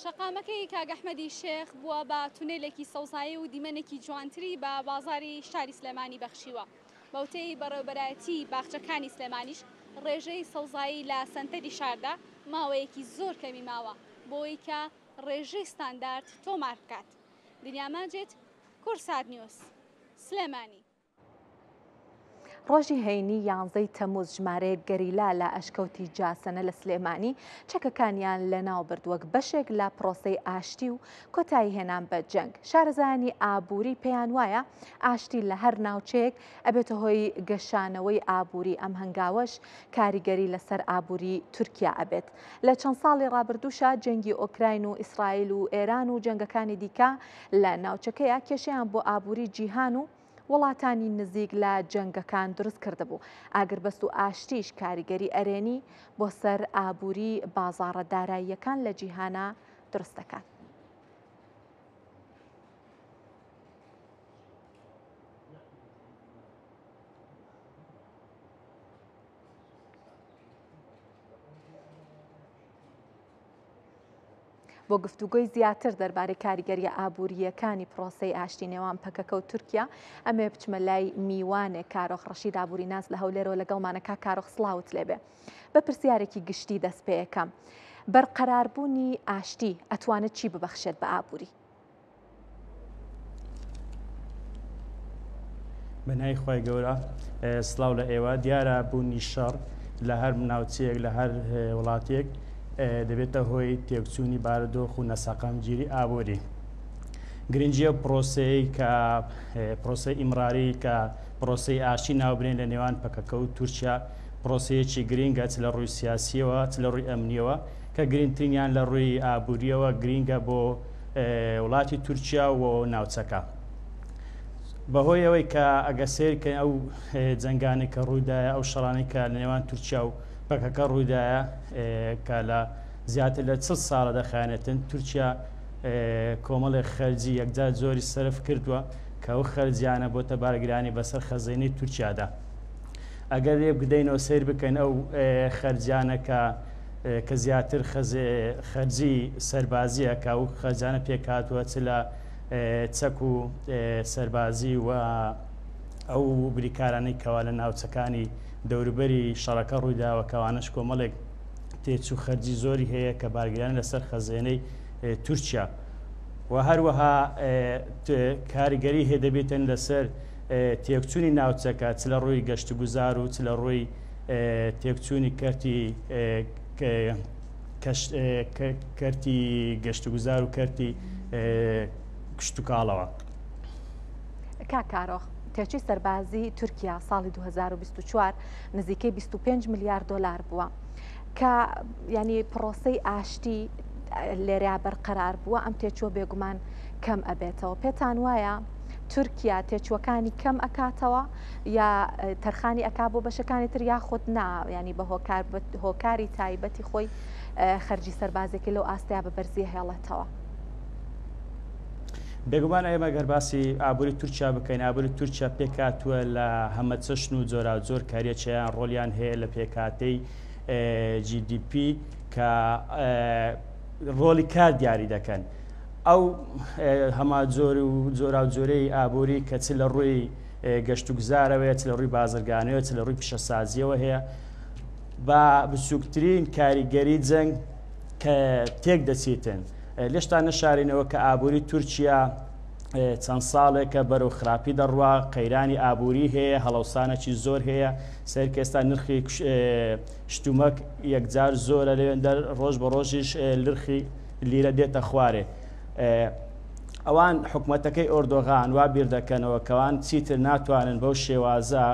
شەقامەکەی کاگەحمەدی شێخ بووە بە تونێلێکی سەوزایی و دیمەنێکی جوانتری بە بازاری شاری سلێمانی بەخشیوە. بەوتەی بەڕێوەبەرایەتی باخچەکانی سلێمانیش ڕێژەی سەوزایی لە سەنتەری شاردا ماوەیەکی زۆر کەمی ماوە بۆی کە ڕێژەی ستاندارد تۆمار بکات. دنیاماجێت کورسات نیوز سلێمانی. ڕۆژی هەینی 11 تەمووز ژمارەیەک گەریلا لە ئەشکەوتی جاسەنە لە سلێمانی چەکەکانیان لەناو برد وەک بەشێک لە پرۆسەی ئاشتی و کۆتایی هێنان بە جەنگ. شارەزایانی ئابووری پێیان وایە ئاشتی لە هەر ناوچەیەک ئەبێتە هۆی گەشانەوەی ئابووری. ئەم هەنگاوەش کاریگەری لەسەر ئابووری تورکیا ئەبێت. لە چەند ساڵی ڕابردووشە جەنگی ئۆکراین و ئیسرائیل و ئێران و جەنگەکانی دیکە لە ناوچەکەیە کێشەیان بۆ ئابووری جیهان و وڵاتانی نزیک لە جەنگەکان دروست کردبوو. ئاگربەست و ئاشتیش کاریگەری ئەرێنی بۆ سەر ئابووری بازاڕە داراییەکان لە جیهانە دروست دەکات. بۆ گفتوگۆی زیاتر دەربارەی کاریگەری ئابووریەکانی پرۆسەی ئاشتی نێوان پەکەکە و تورکیا ئەمێ بچمە لای میوانێک کارۆخ ڕەشید ئابووری ناز لە هەولێرەوە لەگەڵمانەکە کارۆخ سڵاوت لێبێ. بە پرسیارێکی گشتی دەست پێ یەکەم، بەرقەراربوونی ئاشتی ئەتوانێت چی ببەخشێت بە ئابووری؟ بەنای خۆی گەورە سڵاو لە ئێوە. دیارە بوونی شەڕ لە هەر ناوچەیەک لە هەر وڵاتێک دەبێتە هۆی تێکچوونی بارودۆخ و نەسەقامگیری ئابووری. گرنگیە پرۆسەی کە پرۆسەی ئیمراری کە پرۆسەی ئاشتی ناوبرێن لە نێوان پەکەکە و تورکیا پرۆسەیەکی گرینگە چ لە ڕووی سیاسیەوە چ لە ڕووی ئەمنیەوە کە گرنگترینیان لە ڕووی ئابووریەوە گرینگە بۆ وڵاتی تورکیا و ناوچەکە. بەهۆی ئەوەی کە ئەگە سێرکە ئەو جەنگانی کە ڕوویدایە ئەو شەڕانی کە لە نێوان تورکیا و پەکەکە ڕوویدایە کە لە زیاتر لە 40 ساڵە دەخایەنێتن تورکیا کۆمەڵی خەرجی یەکجار زۆری سەرف کردووە کە ئەو خەرجیانە بۆتە بارگرانی بەسەر خەزینەی تورکیادا. ئەگەر لێ بدەینەوە سیر بکەین ئەو خەرجیانە کە کە زیاتر خەرجی سەربازیە کە ئەو خەرجانە پێکاتوە چ لە چەک و سەربازی و ئەو بریکارانەی کەوا لە ناوچەکانی دەوروبەری شەڕەکە ڕوویداوە کەوانش کۆمەڵێک تێچوو خەرجی زۆری هەیە کە بارگران لەسەر خەزێنەی تورکیا و هەروەها کاریگەری هەیە دەبێتن لەسەر تێکچوونی ناوچەکە چ لە ڕووی گەشت و گوزار و چ لە ڕووی تێکچوونی کەرتی گەشت و گوزار و کەرتی کشت و کاڵەوە. کاکارۆخ تێچووی سەربازی تورکیا ساڵی 2024 نزیکەی 25 میلیارد دلار بووە کە ینی پرۆسەی ئاشتی لێریا بەرقەرار بووە ئەم تێچووە بێگومان کەم ئەبێتەوە. پێتان وایە تورکیا تێچووەکانی کەم ئەکاتەوە یا تەرخانی ئەکا بۆ بەشەکانی تر یاخود نا ینی بە هۆکاری تایبەتی خۆی خەرجی سەربازێکی لەو ئاستەیە بە بەرزی هێڵێتەوە؟ بێگومان ئێمە گەر باسی ئابووری تورکیا بکەین، ئابووری تورکیا پێکاتووە لە هەمە چەشن و جۆرا زۆر کاریەکیان ڕۆلیان هەیە لە پێکاتەی GDP کە ڕۆلی کار دیاری دەکەن. ئەو هەما جۆرا و جۆرەی ئابووری کە چ لە ڕووی گەشت و گوزارەوەیە، چ لە ڕووی بازرگانەوە، چ لە ڕووی پیشەسازیەوە هەیە بە بچووکترین کاریگەری جەنگ کە تێک دەچێتن. لێشتا نەشارینەوە کە ئابووری تورکیا چەند ساڵێکە بەرەو خراپی دەڕوا، قەیرانی ئابووری هەیە، هەڵەوسانێکی زۆر هەیە، سەرکە ئێستا نرخی شتومەک یەکجار زۆرە لەوێندە ڕۆژ بە ڕۆژیش نرخی لیرە دێتە خوارێ. ئەوان حکوومەتەکەی ئۆردۆغان وا بیر دەکەنەوە کەوان چیتر ناتوانن بەو شێوازە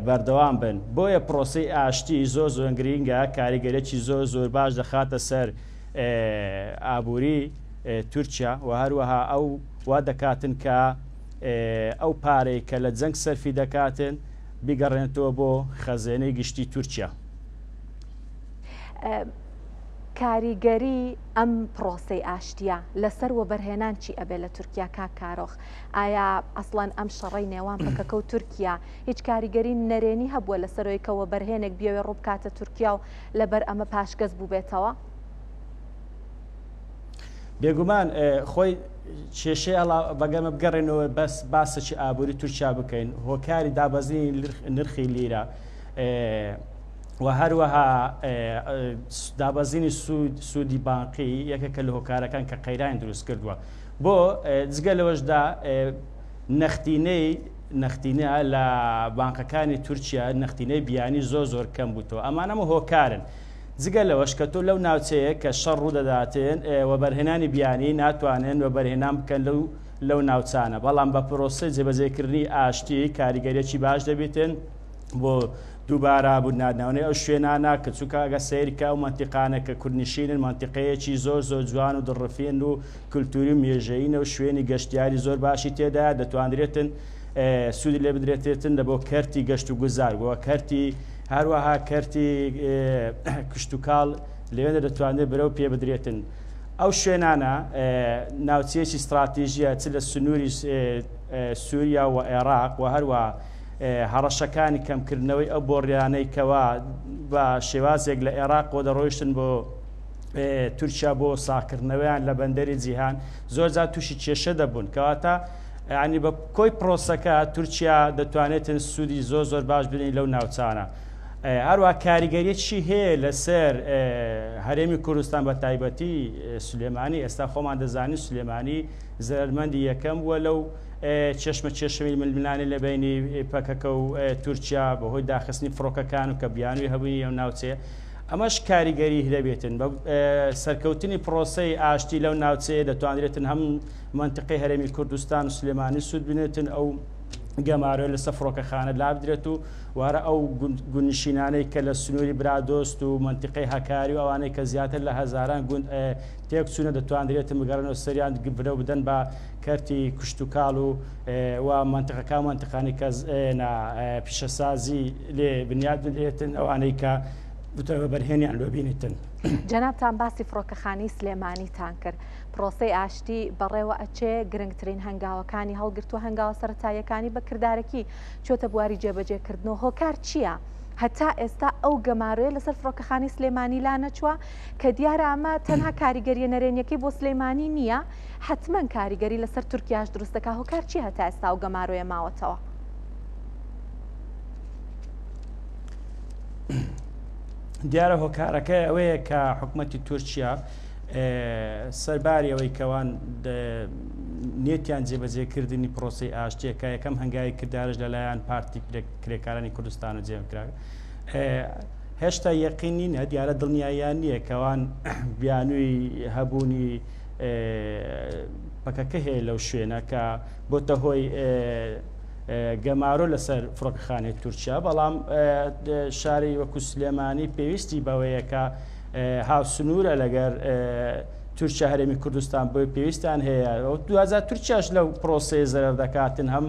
بەردەوام بن. بۆیە پرۆسی ئاشتی زۆر زۆر گرینگە، کاریگەرێکی زۆر زۆر باش دەخاتە سەر ئابووری تورکیا و هەروەها ئەو وا دەکاتن کە ئەو پارەی کە لە جەنگ سەرفی دەکاتن بیگەڕێنێتەوە بۆ خەزێنەی گشتی تورکیا. کاریگەری ئەم پرۆسەی ئاشتیە لەسەر وەبەرهێنان چی ئەبێ لە تورکیا کاکارۆخ؟ ئایا ئەسڵەن ئەم شەڕەی نێوان پەکەکە و تورکیا هیچ کاریگەری نەرێنی هەبووە لەسەرەوەی کە وەبەرهێنێک بیاوێ ڕووبکاتە تورکیا و لەبەر ئەمە پاشگەز بوو بێتەوە؟ بێگومان خۆی کێشەی بەگەمە بگەڕێنەوە بەس باسەی ئابووری تورکیا بکەین، هۆکاری دابەزینی نرخی لیرە و هەروەها دابەزینی سوودی بانقی یەکێکە لە هۆکارەکان کە قەیران دروست کردووە. بۆ جگە لەوەشدا نەختینە لە بانقەکانی تورکیا نەختینەی بیانی زۆر کەم بووتەوە. ئەمانەمە هۆکارن. جگە لەوەش کە تۆ لەو ناوچەیە کە شەڕ ڕوو دەداتێن وەبەرهێنانی بیانی ناتوانن وەبەرهێنان بکەن لەو ناوچانە، بەڵام بە پرۆسە جێبەجێکردنی ئاشتی کاریگەریەکی باش دەبێتن بۆ دووبارە بوونادناونەی ئەو شوێنانە کە چووکە ئەگە سیرکە و منتیقانە کە کوردنشینن منتیقەیەکی زۆر جوان و دڕفێن و کولتوری و مێژەینە و شوێنی گەشتیاری زۆر باشی تێدا دەتوانرێتن سوودی لێ بدرێتێتن لە بۆ کەرتی گەشت و گوزار بۆ کەرتی هەروەها کەرتی کشت و کاڵ لەوێنە دەتوانێت بەرەو پێ بدرێتن. ئەو شوێنانە ناوچەیەکی استراتیژیە چ لە سنووری سووریا و عێراق و هەروە هەڕەشەکانی کەمکردنەوەی ئەو بۆڕیانەی کەوا بە شێوازێک لە عێراق بۆ دەڕۆیشتن بۆ تورکیا بۆ ساکردنەوەیان لە بەندەری جیهان زۆر جار تووشی کێشە دەبوون، کەواتە ینی بە کۆی پرۆسەکە تورکیا دەتوانێتن سوودی زۆر باش بنین لەو ناوچانە. هەروە کاریگەریەکی هەیە لەسەر هەرێمی کوردستان بە تایبەتی سلێمانی. ئێستا خۆمان دەزانین سلێمانی زەرمەندی یەکەم وە لەو چێشمەی ململانی لە بینی پەکەکە و تورکیا بەهۆی داخستنی فڕۆکەکان و کە بیانوی هەبووی ئەو ناوچەیە. ئەمەش کاریگەری دەبێتن بە سەرکەوتنی پرۆسەی ئاشتی لەو ناوچەیە دەتوانرێتن هەم منتیقەی هەرێمی کوردستان و سلێمانی سوود بنێتن ئەو گەمارۆی لەسەر فڕۆکەخانە لابدرێت و وارە ئەو گونشینانەی کە لە سنووری برادۆست و منتیقەی هەکاری و ئەوانەی کە زیاتر لە هەزاران گوند تێک چوونە دەتوانرێتن بگەڕنەوە سەریان برەو بدەن بە کەرتی کشت و کاڵ و منتیقەکان منتیقانی کە پیشەسازی لێ بنیاد بدرێتن ئەوانەی کە بەرهێنیان لۆ بینیتن. جەنابتان باسی فڕۆکەخانەی سلێمانیتان کرد. پرۆسەی ئاشتی بەڕێوە ئەچێ گرنگترین هەنگاوەکانی هەڵگرتووە هەنگاوە سەرەتاییەکانی بەکردارەکی چۆتە بواری جێبەجێکردنەوە. هۆکار چییە؟ هەتا ئێستا ئەو گەماروێ لەسەر فڕۆکەخانەی سلێمانی لا نەچووە کە دیارە ئەمە تەنها کاریگەریە نەرێنیەکەی بۆ سلێمانی نییە، حتمما کاریگەری لەسەر تورکیاش دروستەکە. هۆکار چی هەتا ئێستا ئەو گەماروێ ماوەتەوە؟ دیارە هۆکارەکە ئەوەیە کە حکوومەتی تورکیا سەرباری ئەوەی کەوان نێتیان جێبەجێکردنی پرۆسی ئاشتیەکە یەکەم هەنگاوی کردارش لەلایەن پارتی کرێکارانی کوردستان و جێمکرا هێشتا یەقینی نە دیارە دڵنیاییان نییە کەوان بیانووی هەبوونی پەکەکە هەیە لەو شوێنە کە بۆتە هۆی گەمارۆ لەسەر فڕۆکەخانەی تورکیا، بەڵام شاری وەکو سلێمانی پێویستی بەوەیە کە هاوسنوورە لەگەر تورکیا هەرێمی کوردستان بۆی پێویستیان هەیە. دوازار تورکیاش لەو پرۆسەی زەرەر دەکاتن، هەم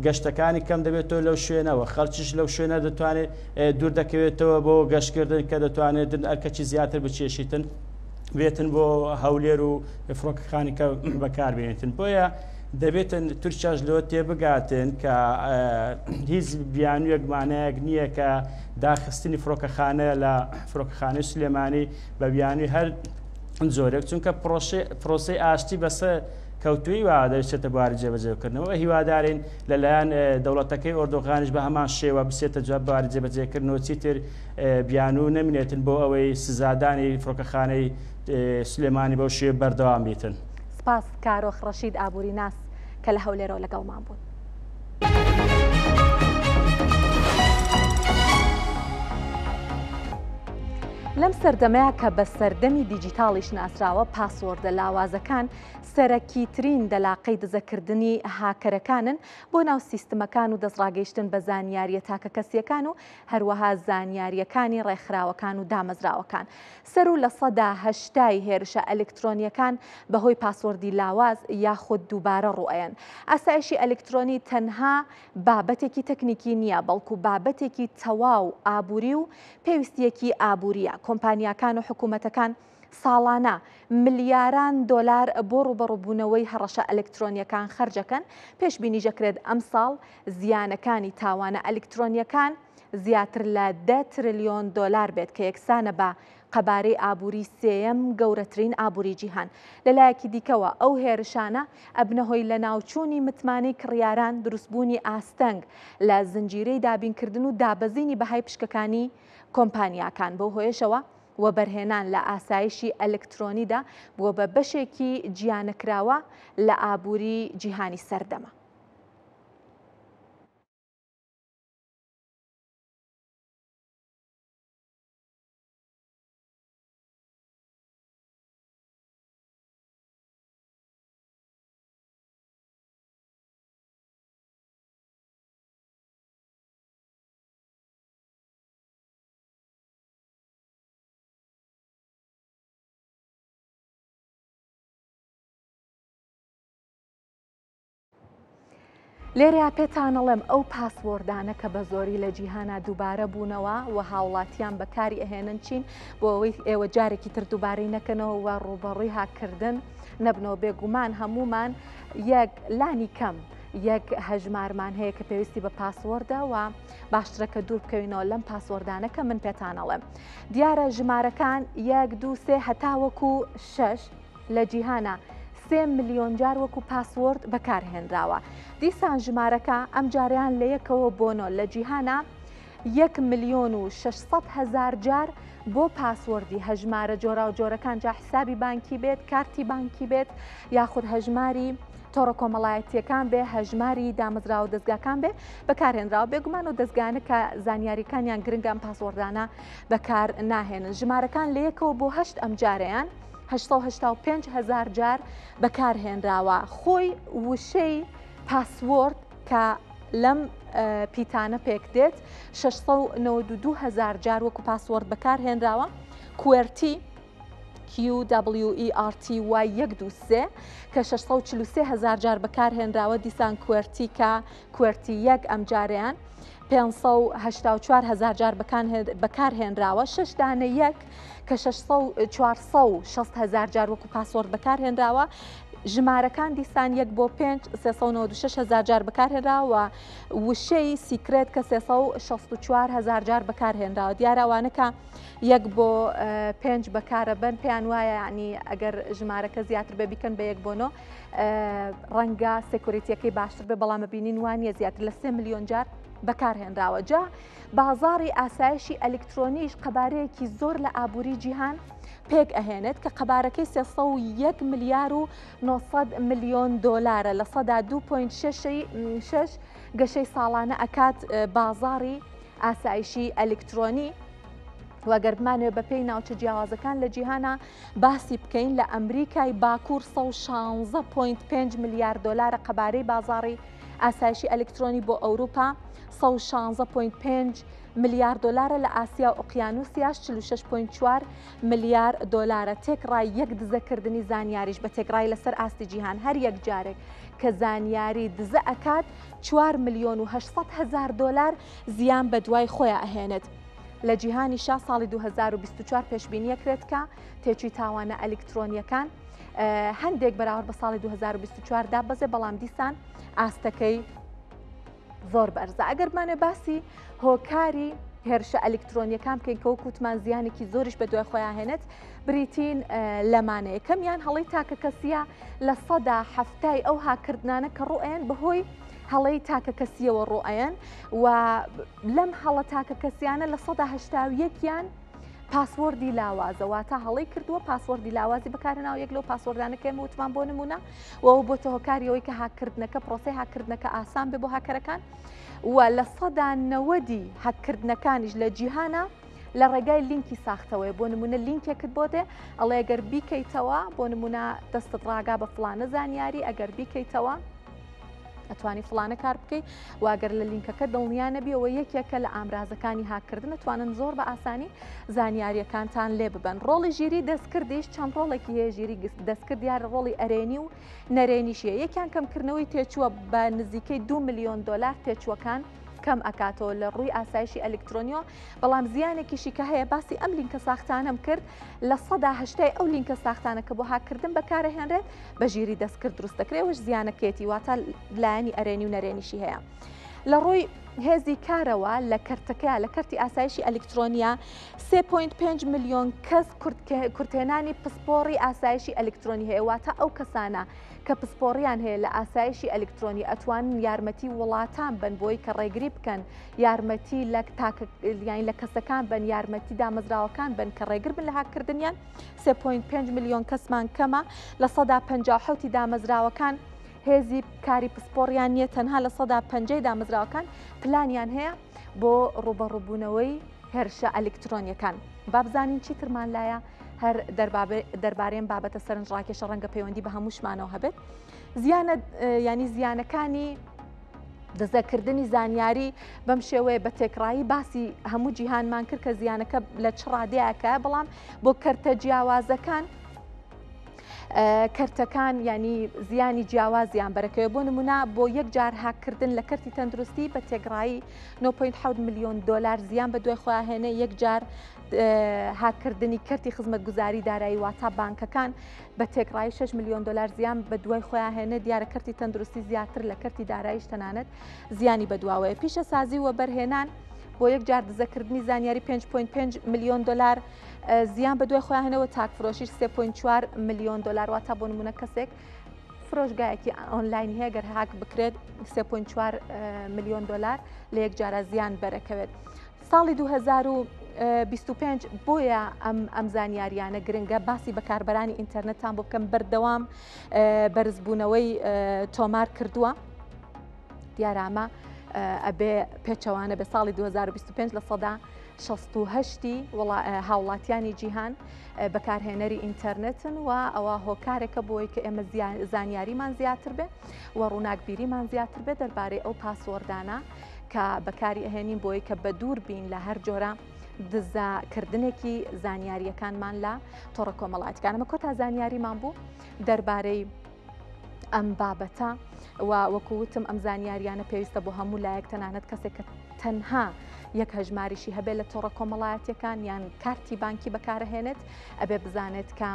گەشتەکانی کەم دەبێتەوە لەو شوێنەوە، خەڵکیش لەو شوێنە دەتوانێت دوور دەکەوێتەوە بۆ گەشتکردن کە دەتوانێت ئەرکەکی زیاتر بچێشیتن بێتن بۆ هەولێر و فڕۆکەخانی کە بەکاربێنێتن. بۆیە دەبێتن تورکیاش لەوە تێبگاتن کە هیچ بیانوویەک مانایەک نییە کە داخستنی فڕۆکەخانە لە فڕۆکەخانەی سلێمانی بە بیانووی هەر زۆرێک، چونکە پرۆسەی ئاشتی بەسەر کەوتوی وا دەچێتە بواری جێبەجێکردنەوە. هیوادارین لەلایەن دەوڵەتەکەی ئۆردۆغانیش بە هەمان شێوە بسێتە جواب بواری جێبەجێکردنەوە، چیتر بیانوو نەمینێتن بۆ ئەوەی سزادانی فڕۆکەخانەی سلێمانی بەو شێوە بەردەوام بیتن. سپاس کارۆخ ڕەشید ئابووری ناس کە لە هەولێرەوە لەگەڵمان بوون. لەم سەردەمەیە کە بە سەردەمی دیجیتاڵیش ناسراوە، پاسوۆردە لاوازەکان سەرەکیترین دەلاقەی دزەکردنی هاکەرەکانن بۆ ناو سیستمەکان و دەستڕاگەیشتن بە زانیاریە تاکە کەسیەکان و هەروەها زانیاریەکانی ڕێکخراوەکان و دامەزراوەکان. سەر و لە سەدا هەشتای هێرشە ئەلکترۆنیەکان بەهۆی پاسوۆردی لاواز یاخود دووبارە ڕوئەن. ئاسایشی ئەلکترۆنی تەنها بابەتێکی تەکنیکی نییە، بەڵکو بابەتێکی تەواو ئابووری و پێویستیەکی ئابووریە. کۆمپانیاکان و حکوومەتەکان ساڵانە ملیاران دۆلار بۆ ڕوبەڕووبوونەوەی هەڕەشە ئەلکترۆنیەکان خەرجەکەن. پێشبینیژەکرێت ئەم ساڵ زیانەکانی تاوانە ئەلکترۆنیەکان زیاتر لە 10 تریلیۆن دۆلار بێت کە یەکسانە بە قەبارەی ئابووری سێیەم گەورەترین ئابووری جیهان. لەلایەکی دیکەوە ئەو هێرشانە ئەبنەهۆی لە ناوچوونی متمانەی کڕیاران، دروستبوونی ئاستەنگ لە زنجیرەی دابینکردن و دابەزینی بەهای پشکەکانی کۆمپانیاکان. بۆ هۆیشەوە و بەرهێنان لە ئاسایشی ئەلکترۆنیدا بووە بە بەشێکی گیانەکراوە لە ئابووری جیهانی سەردەمە. لێرە پێتانەڵێم ئەو پاسوۆردانە کە بە زۆری لە جیهانە دووبارە بوونەوە و هاوڵاتیان بەکاری ئەهێنن چین بۆ ئەوەی ئێوە جارێکی تر دووبارەی نەکەنەوە و ڕوبەڕووی هاکردن نەبنەوە. بێگومان هەمومان یەک لانی کەم یەک هەژمارمان هەیە کە پێویستی بە پاسوۆردە و باشترەکە دوور بکەوینەوە لەم پاسوۆردانە کە من پێتانەڵێم. دیارە ژمارەکان 1 2 3 هەتاوەکو 6 لە جیهانە 3 ملیۆن جار وەکو پاسوۆرد بەکارهێنراوە. دیسان ژمارەکە ئەم جاریان لە یەکەوە بۆنۆ لە جیهانە 1,600,000 جار بۆ پاسوۆردی هەژمارە جۆرا و جۆرەکان، جا حسابی بانکی بێت، کارتی بانکی بێت، یاخود هەژماری تۆڕە کۆمەڵایەتیەکان بێ، هەژماری دامەزرا و دەستگاکان بێ بەکارهێنراوە. بێگومان و دەستگانە کە زانیاریەکانیان گرنگان پاسوۆردانە بەکار ناهێنن. ژمارەکان لە یەکەوە بۆ 8 ئەم جارەیان 885,000 جار بەکارهێنراوە. خۆی وشەی پاسوۆرد کە لەم پیتانە پێک دێت 692,000 جار وەکو پاسوۆرد بەکارهێنراوە. کوێرتی QWERTY 123 کە 643,000 جار بەکارهێنراوە. دیسان کوێرتی کە کوێرتی 1 ئەم جارەیان 584,000 جار بەکارهێنراوە 6 دانە یەک کە 460,000 جار وەکو پاسوەرد بەکارهێنراوە. ژمارەکان دیسان 1 بۆ 5 396,000 جار بەکارهێنراوە وشەی سیکرێت کە 364,000 جار بەکارهێنراوە. دیارەوانەکە 1 بۆ 5 بەکارەبن پێیان وایە ینی ئەگەر ژمارەکە زیاتر بە بیکەن بە 1 بۆ 9 ڕەنگە سێکوریتیەکەی باشتر بێ، بەڵام بینین وانە زیاتر لە 3 ملیۆن جار بەکارهێنراوە. جا بازاڕی ئاسایشی ئەلکترۆنیش قەبارەیەکی زۆر لە ئابووری جیهان پێک ئەهێنێت کە قەبارەکەی 301 ملیار و 900 ملیۆن دۆلارە لە سەدا 2.6 گەشەی ساڵانە ئەکات بازاڕی ئاسایشی ئەلکترۆنی. وەگەر بمانوێت بە پێی ناوچە جیاوازەکان لە جیهانە باسی بکەین لە ئەمریکای باکوور 116.5 ملیار دۆلارە قەبارەی بازاڕی ئاسایشی ئەلکترۆنی بۆ ئەوروپا 116.5 ملیار دۆلارە لە ئاسیا و ئۆقیانوسیاش 46.4 ملیار دۆلارە. تێکڕای یەک دزەکردنی زانیاریش بە تێکڕای لەسەر ئاستی جیهان هەر یەک جارێک کە زانیاری دزە ئەکات 4 ملیۆن و 800,000 دۆلار زیان بە دوای خۆیان ئەهێنێت. لە جیهانی شا ساڵی 2024 پێشبینیەکرێت کە تێچووی تاوانە ئەلکترۆنیەکان هەندێک بەراورد بە ساڵی 2024 دا بەزێ، بەڵام دیسان ئاستەکەی زۆر بەرزە. ئەگەر بمانێ باسی هۆکاری هێرشە ئەلکترۆنیەکان بکەین کە وەکوتمان زیانێکی زۆریش بە دوای خۆیان هێنێت بریتین لەمانەیە. کەمیان هەڵەی تاکە کەسیە لە سەدا هەفتای ئەو هاکردانە کە ڕوئێن بەهۆی هەڵەی تاکە کەسیەوە ڕوئەن و لەم هەڵە تاکە کەسیانە لە سەدا 81یان پاسوەردی لاوازەوە تا هەڵەی کردووە پاسوەردی لاوازی بەکارهێناوە یەک لەو پاسوەردانەکەی وتمان بۆ نمونە و ئەو بۆتە هۆکاریەوەی کە هاکردنەکە پرۆسەی هاکردنەکە ئاسان بێ بۆ هاکەرەکان و لە سەدا 90 هاکردنەکانیش لە جیهانە لە ڕێگای لینکی ساختەوەی. بۆ نمونە لینکێکت بۆ دێ ئەڵێ ئەگەر بیکەیتەوە بۆ نمونە دەستت ڕاگا بە فڵانە زانیاری ئەگەر بیکەیتەوە ئەتوانی فڵانە کار بکەیت واگەر لە لینکەکە دڵنیانەبیەوە یەکێکە لە ئامرازەکانی هاکردن توانن زۆر بە ئاسانی زانیاریەکانتان لێ ببن. ڕۆڵی ژیری دەستکردیش چەند ڕۆڵێکی هەیە. ژیری دەستکرد دیارە ڕۆڵی ئەرێنی و نەرێنیشیە. یەکیان کەمکردنەوەی تێچووە بە نزیکەی 2 ملیۆن دۆلار تێچووەکان کەم ئەکاتەوە لە ڕووی ئاسایشی ئەلکترۆنیۆ، بەڵام زیانێکیشی کە هەیە باسی ئەم لینکە ساختانەم کرد لە سەدا 80 ئەو لینکە ساختانە کە بۆ هاکردن بەکارەهێنرێت بە ژیری دەستکرد دروست دەکرێتەوەش زیانەکەیەتی واتە لایەنی ئەرێنی و نەرێنیشی هەیە. لە ڕووی هێزی کارەوە لە کەرتەکە لە کەرتی ئاسایشی ئەلکترۆنیا 3.5 ملیۆن کەس کورتێنانی پسپۆڕی ئاسایشی ئەلکترۆنی هەیە. واتە ئەو کەسانە کە پسپۆڕیان هەیە لە ئاسایشی ئەلکترۆنی ئەتوانن یارمەتی وڵاتان بن بۆی کە ڕێگری بکەن، یارمەتی لە کەسەکان بن، یارمەتی دامەزراوەکان بن کە ڕێگر بن لە هاکردنیان. 3.5 ملیۆن کەسمان کەمە لە سەدا 57 دامەزراوەکان هێزی کاری پسپۆڕیان نییە، تەنها لە سەدا 50 دامەزراوەکان پلانیان هەیە بۆ ڕوبەڕووبوونەوەی هێرشە ئەلکترۆنیەکان. با بزانین چی ترمان لایە هەر دەربارەیەم بابەتە سەرنجڕاکێشە ڕەنگە پەیوەندی بە هەمووشمانەوە هەبێت. ینی زیانەکانی دەزەکردنی زانیاری بەم شێوەیە بە تێکڕایی باسی هەموو جیهانمان کرد کە زیانەکە لە چ ڕادەیەکە، بەڵام بۆ کەرتە جیاوازەکان کەرتەکان ینی زیانی جیاوازیان بەرەکەوێ. بۆ نمونە بۆ یەک جار هاکردن لە کەرتی تەندروستی بە تێگڕایی 9.7 ملیۆن دۆلار زیان بە دوای خۆیان هێنێ. یەک جار هاکردنی کەرتی خزمەتگوزاری دارایی واتە بانکەکان بە تێکڕایی 6 ملیۆن دۆلار زیان بە دوای خۆیان هێنێ. دیارە کەرتی تەندروستی زیاتر لە کەرتی داراییش تەنانەت زیانی بەدواوەیە. پیشە سازی و بەرهێنان بۆ یەک جار دزەکردنی زانیاری 5.5 ملیۆن دۆلار زیان بە دوای خۆیان هێنەوە. تاکفرۆشیش 3.4 ملیۆن دۆلار. واتە بۆ نمونە کەسێک فرۆشگایەکی ئۆنلاین هەیە گەر هاک بکرێت 3.4 ملیۆن دۆلار لە یەک جارە زیان بەرەکەوێت. ساڵی 2025 بۆیە ئەم زانیاریانە گرنگە باسی بەکاربەرانی ئینتەرنێتان بۆ بکەم بەردەوام بەرزبوونەوەی تۆمار کردووە. دیارامە ئەبێ پێچەوانە بە ساڵی 2025 لە سەدا 68 هاوڵاتیانی جیهان بەکارهێنەری ئینتەرنێتن و ئەوە هۆکارێکە بۆی کە ئێمە زانیاریمان زیاتر بێ و ڕووناکبیریمان زیاتر بێ دەربارەی ئەو پاسوەردانە کە بەکاری ئەهێنین بۆی کە بە دوور بین لە هەر جۆرە دزەکردنێکی زانیاریەکانمان لە تۆڕە کۆمەڵایەتیەکان. ئەمە کۆتا زانیاریمان بوو دەربارەی ئەم بابەتە و وەکووتم ئەم زانیاریانە پێویستە بۆ هەموو لایەک تەنانەت کەسێک کە تەنها یەک هەژماریشی هەبێت لە تۆڕە کۆمەڵایەتیەکان یان کارتی بانکی بەکارهێنێت ئەبێ بزانێت کە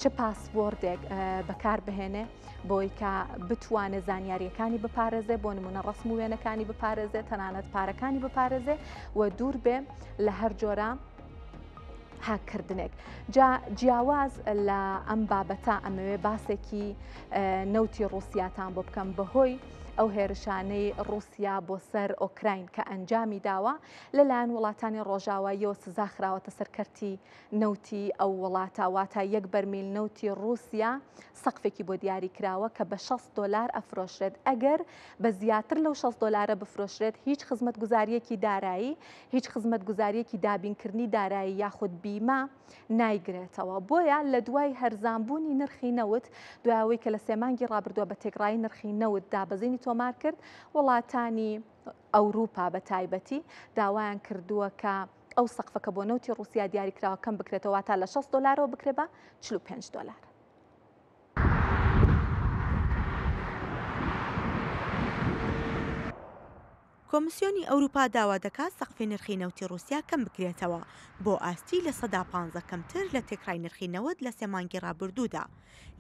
چ پاسپۆرتێک بەکار بهێنێ بۆی کە بتوانێت زانیاریەکانی بپارێزێ بۆ نمونە ڕسم و وێنەکانی بپارێزێت تەنانەت پارەکانی بپارێزێ و دوور بێ لە هەر جۆرە هاکردنێک. جیاواز لە ئەم بابەتە ئەمەوێ باسێکی نەوتی ڕووسیاتان بۆ بکەم بەهۆی ئەو هێرشانەی ڕووسیا بۆ سەر ئۆکراین کە ئەنجامی داوە لەلایەن وڵاتانی ڕۆژاواییەوە سزا خراوەتە سەرکەرتی نەوتی ئەو وڵاتە واتە یەک بەرمیل نەوتی ڕووسیا سەقفێکی بۆ دیاری کراوە کە بە $60 ئەفرۆشرێت. ئەگەر بە زیاتر لەو $60 بفرۆشرێت هیچ خزمەتگوزاریەکی دارایی هیچ خزمەتگوزاریەکی دابینکردنی دارایی یاخود بیمە نایگرێتەوە. بۆیە لە دوای هەرزانبوونی نرخی نەوت دوایەوەی کە لە سێمانگی ڕابردووە بە تێکڕایی نرخی نەوت دابەزینی تۆمار کرد وڵاتانی ئەوروپا بە تایبەتی داوایان کردووە کە ئەو سەقفەکە بۆ نەوتی ڕووسیا دیاریکراوە کەم بکرێتەوە تا لە $60 بکرێ بە $45. کۆمسیۆنی ئەوروپا داوا دەکات سەقفی نرخی نەوتی ڕووسیا کەم بکرێتەوە بۆ ئاستی لە 15 کەمتر لە تێکڕای نرخی نەوت لە سێمانگی ڕابردوودا.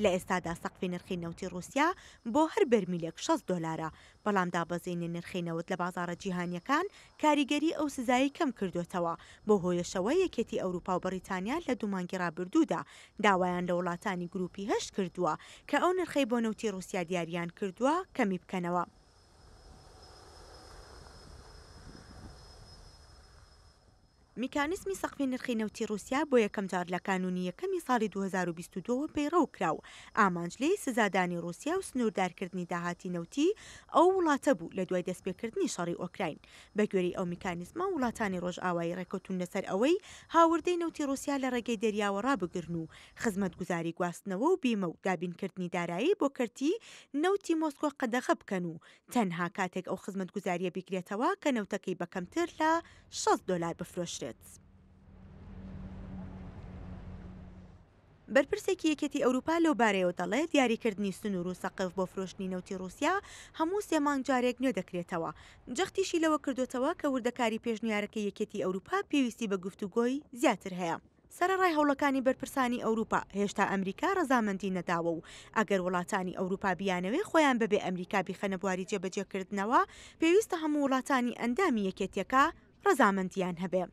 لە ئێستادا سەقفی نرخی نەوتی ڕووسیا بۆ هەر بەرمیلێک $60 بەڵام دابەزینی نرخی نەوت لە بازاڕە جیهانیەکان کاریگەری ئەو سزایی کەم کردوێتەوە بۆ هۆیشەوەی یەکێتی ئەوروپا و بەریتانیا لە دوومانگی ڕابردوودا داوایان لە وڵاتانی گروپی 8 کردووە کە ئەو نرخەی بۆ نەوتی ڕووسیا دیاریان کردووە کەمی بکەنەوە. میکانیزمی سەقفی نرخی نەوتی ڕووسیا بۆ یەکەم جار لە کانونی یەکەمی ساڵی 2022 پەیڕەو کراو. ئامانجلەی سزادانی ڕووسیا و سنووردارکردنی داهاتی نەوتی ئەو وڵاتە بوو لە دوای دەستپێکردنی شەڕی ئۆکراین. بە گوێرەی ئەو میکانیزمە وڵاتانی ڕۆژئاوایی ڕێکەوتون لەسەر ئەوەی هاوردەی نەوتی ڕووسیا لە ڕێگەی دەریاوە ڕابگرن و خزمەتگوزاری گواستنەوە و بیمە و دابینکردنی دارایی بۆ کەرتی نەوتی مۆسکۆ قەدەغە بکەن و تەنها کاتێک ئەو خزمەتگوزاریە بیکرێتەوە کە نەوتەکەی بە کەمتر لە $60 بفرۆشرێت. بەرپرسێکی یەکێتی ئەوروپا لەو بارەیەوە دەڵێت دیاریکردنی سنوور و سەقف بۆ فرۆشتنی نەوتی ڕووسیا هەموو سێمانگ جارێک نوێ دەکرێتەوە. جەختیشی لەوە کردوتەوە کە وردەکاری پێشنیارەکە یەکێتی ئەوروپا پێویستی بە گفتوگۆی زیاتر هەیە. سەرەڕای هەوڵەکانی بەرپرسانی ئەوروپا هێشتا ئەمریکا ڕەزامەندی نەداوە و ئەگەر وڵاتانی ئەوروپا بیانەوەی خۆیان بەبێ ئەمریکا بیخەنە بواری جێبەجێکردنەوە پێویستە هەموو وڵاتانی ئەندامی یەکێتیەکە ڕەزامەندیان هەبێ.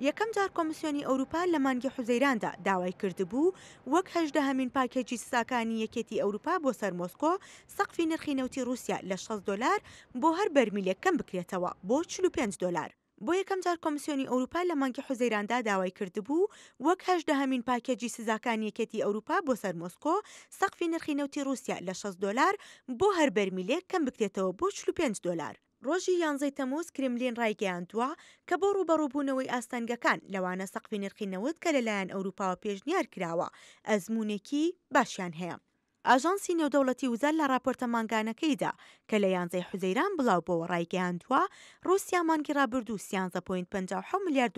یەکەم جار کۆمسیۆنی ئەوروپا لە مانگی حوزەیراندا داوای کردبوو وەک 18هەمین پاکێجی سزاکانی یەکێتی ئەوروپا بۆ سەر مۆسکۆ سەقفی نرخی نەوتی ڕووسیا لە $60 بۆ هەر بەرمیلێک کەم بکرێتەوە بۆ $45. بۆ یەکەم جار کۆمسیۆنی ئەوروپا لە مانگی حوزەیراندا داوای کردبوو وەک 18هەمین پاکێجی سزاکانی یەکێتی ئەوروپا بۆ سەر مۆسکۆ سەقفی نرخی نەوتی ڕووسیا لە $60 بۆ هەر بەرمیلێک کەم بکرێتەوە بۆ $45. ڕۆژی 11 تەمووز کرملین ڕایگەیاندووە کە بۆ ڕوبەڕووبوونەوەی ئاستانگەکان لەوانە سەقفی نرخی نەوت کە لەلایەن ئەوروپاوە پێشنیار کراوە ئەزمونێکی باشیان هەیە. ئاژانسی نێودەوڵەتی وزەر لە راپۆرتە مانگانەکەیدا کە لە 11 حوزەیران بڵاو بۆەوە ڕایگەیاندووە ڕووسیا مانگی ڕابردوو $13.57 ملیار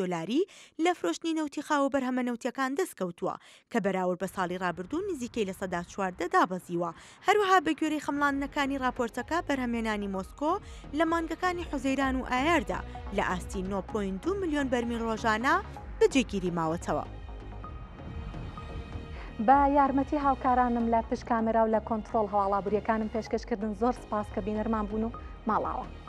لە فرۆشتنی نەوتی خاوە بەرهەمە نەوتیەکان دەستکەوتووە کە بەراورد بە ساڵی ڕابردوو نزیکەی لە 14 دابەزیوە. هەروەها بە گوێرەی خەمڵاندنەکانی راپۆرتەکە بەرهەمێنانی مۆسکۆ لە مانگەکانی حوزەیران و ئایاردا لە ئاستی 9.2 ملیۆن بەرمیل ڕۆژانە بەجێگیری ماوەتەوە. بە یارمەتی هاوکارانم لە پشت کامێرا و لە کۆنتڕۆڵ هەواڵابووریەکانم پێشکەشکردن زۆر سپاس کە بینەرمان بوون و ماڵاوە.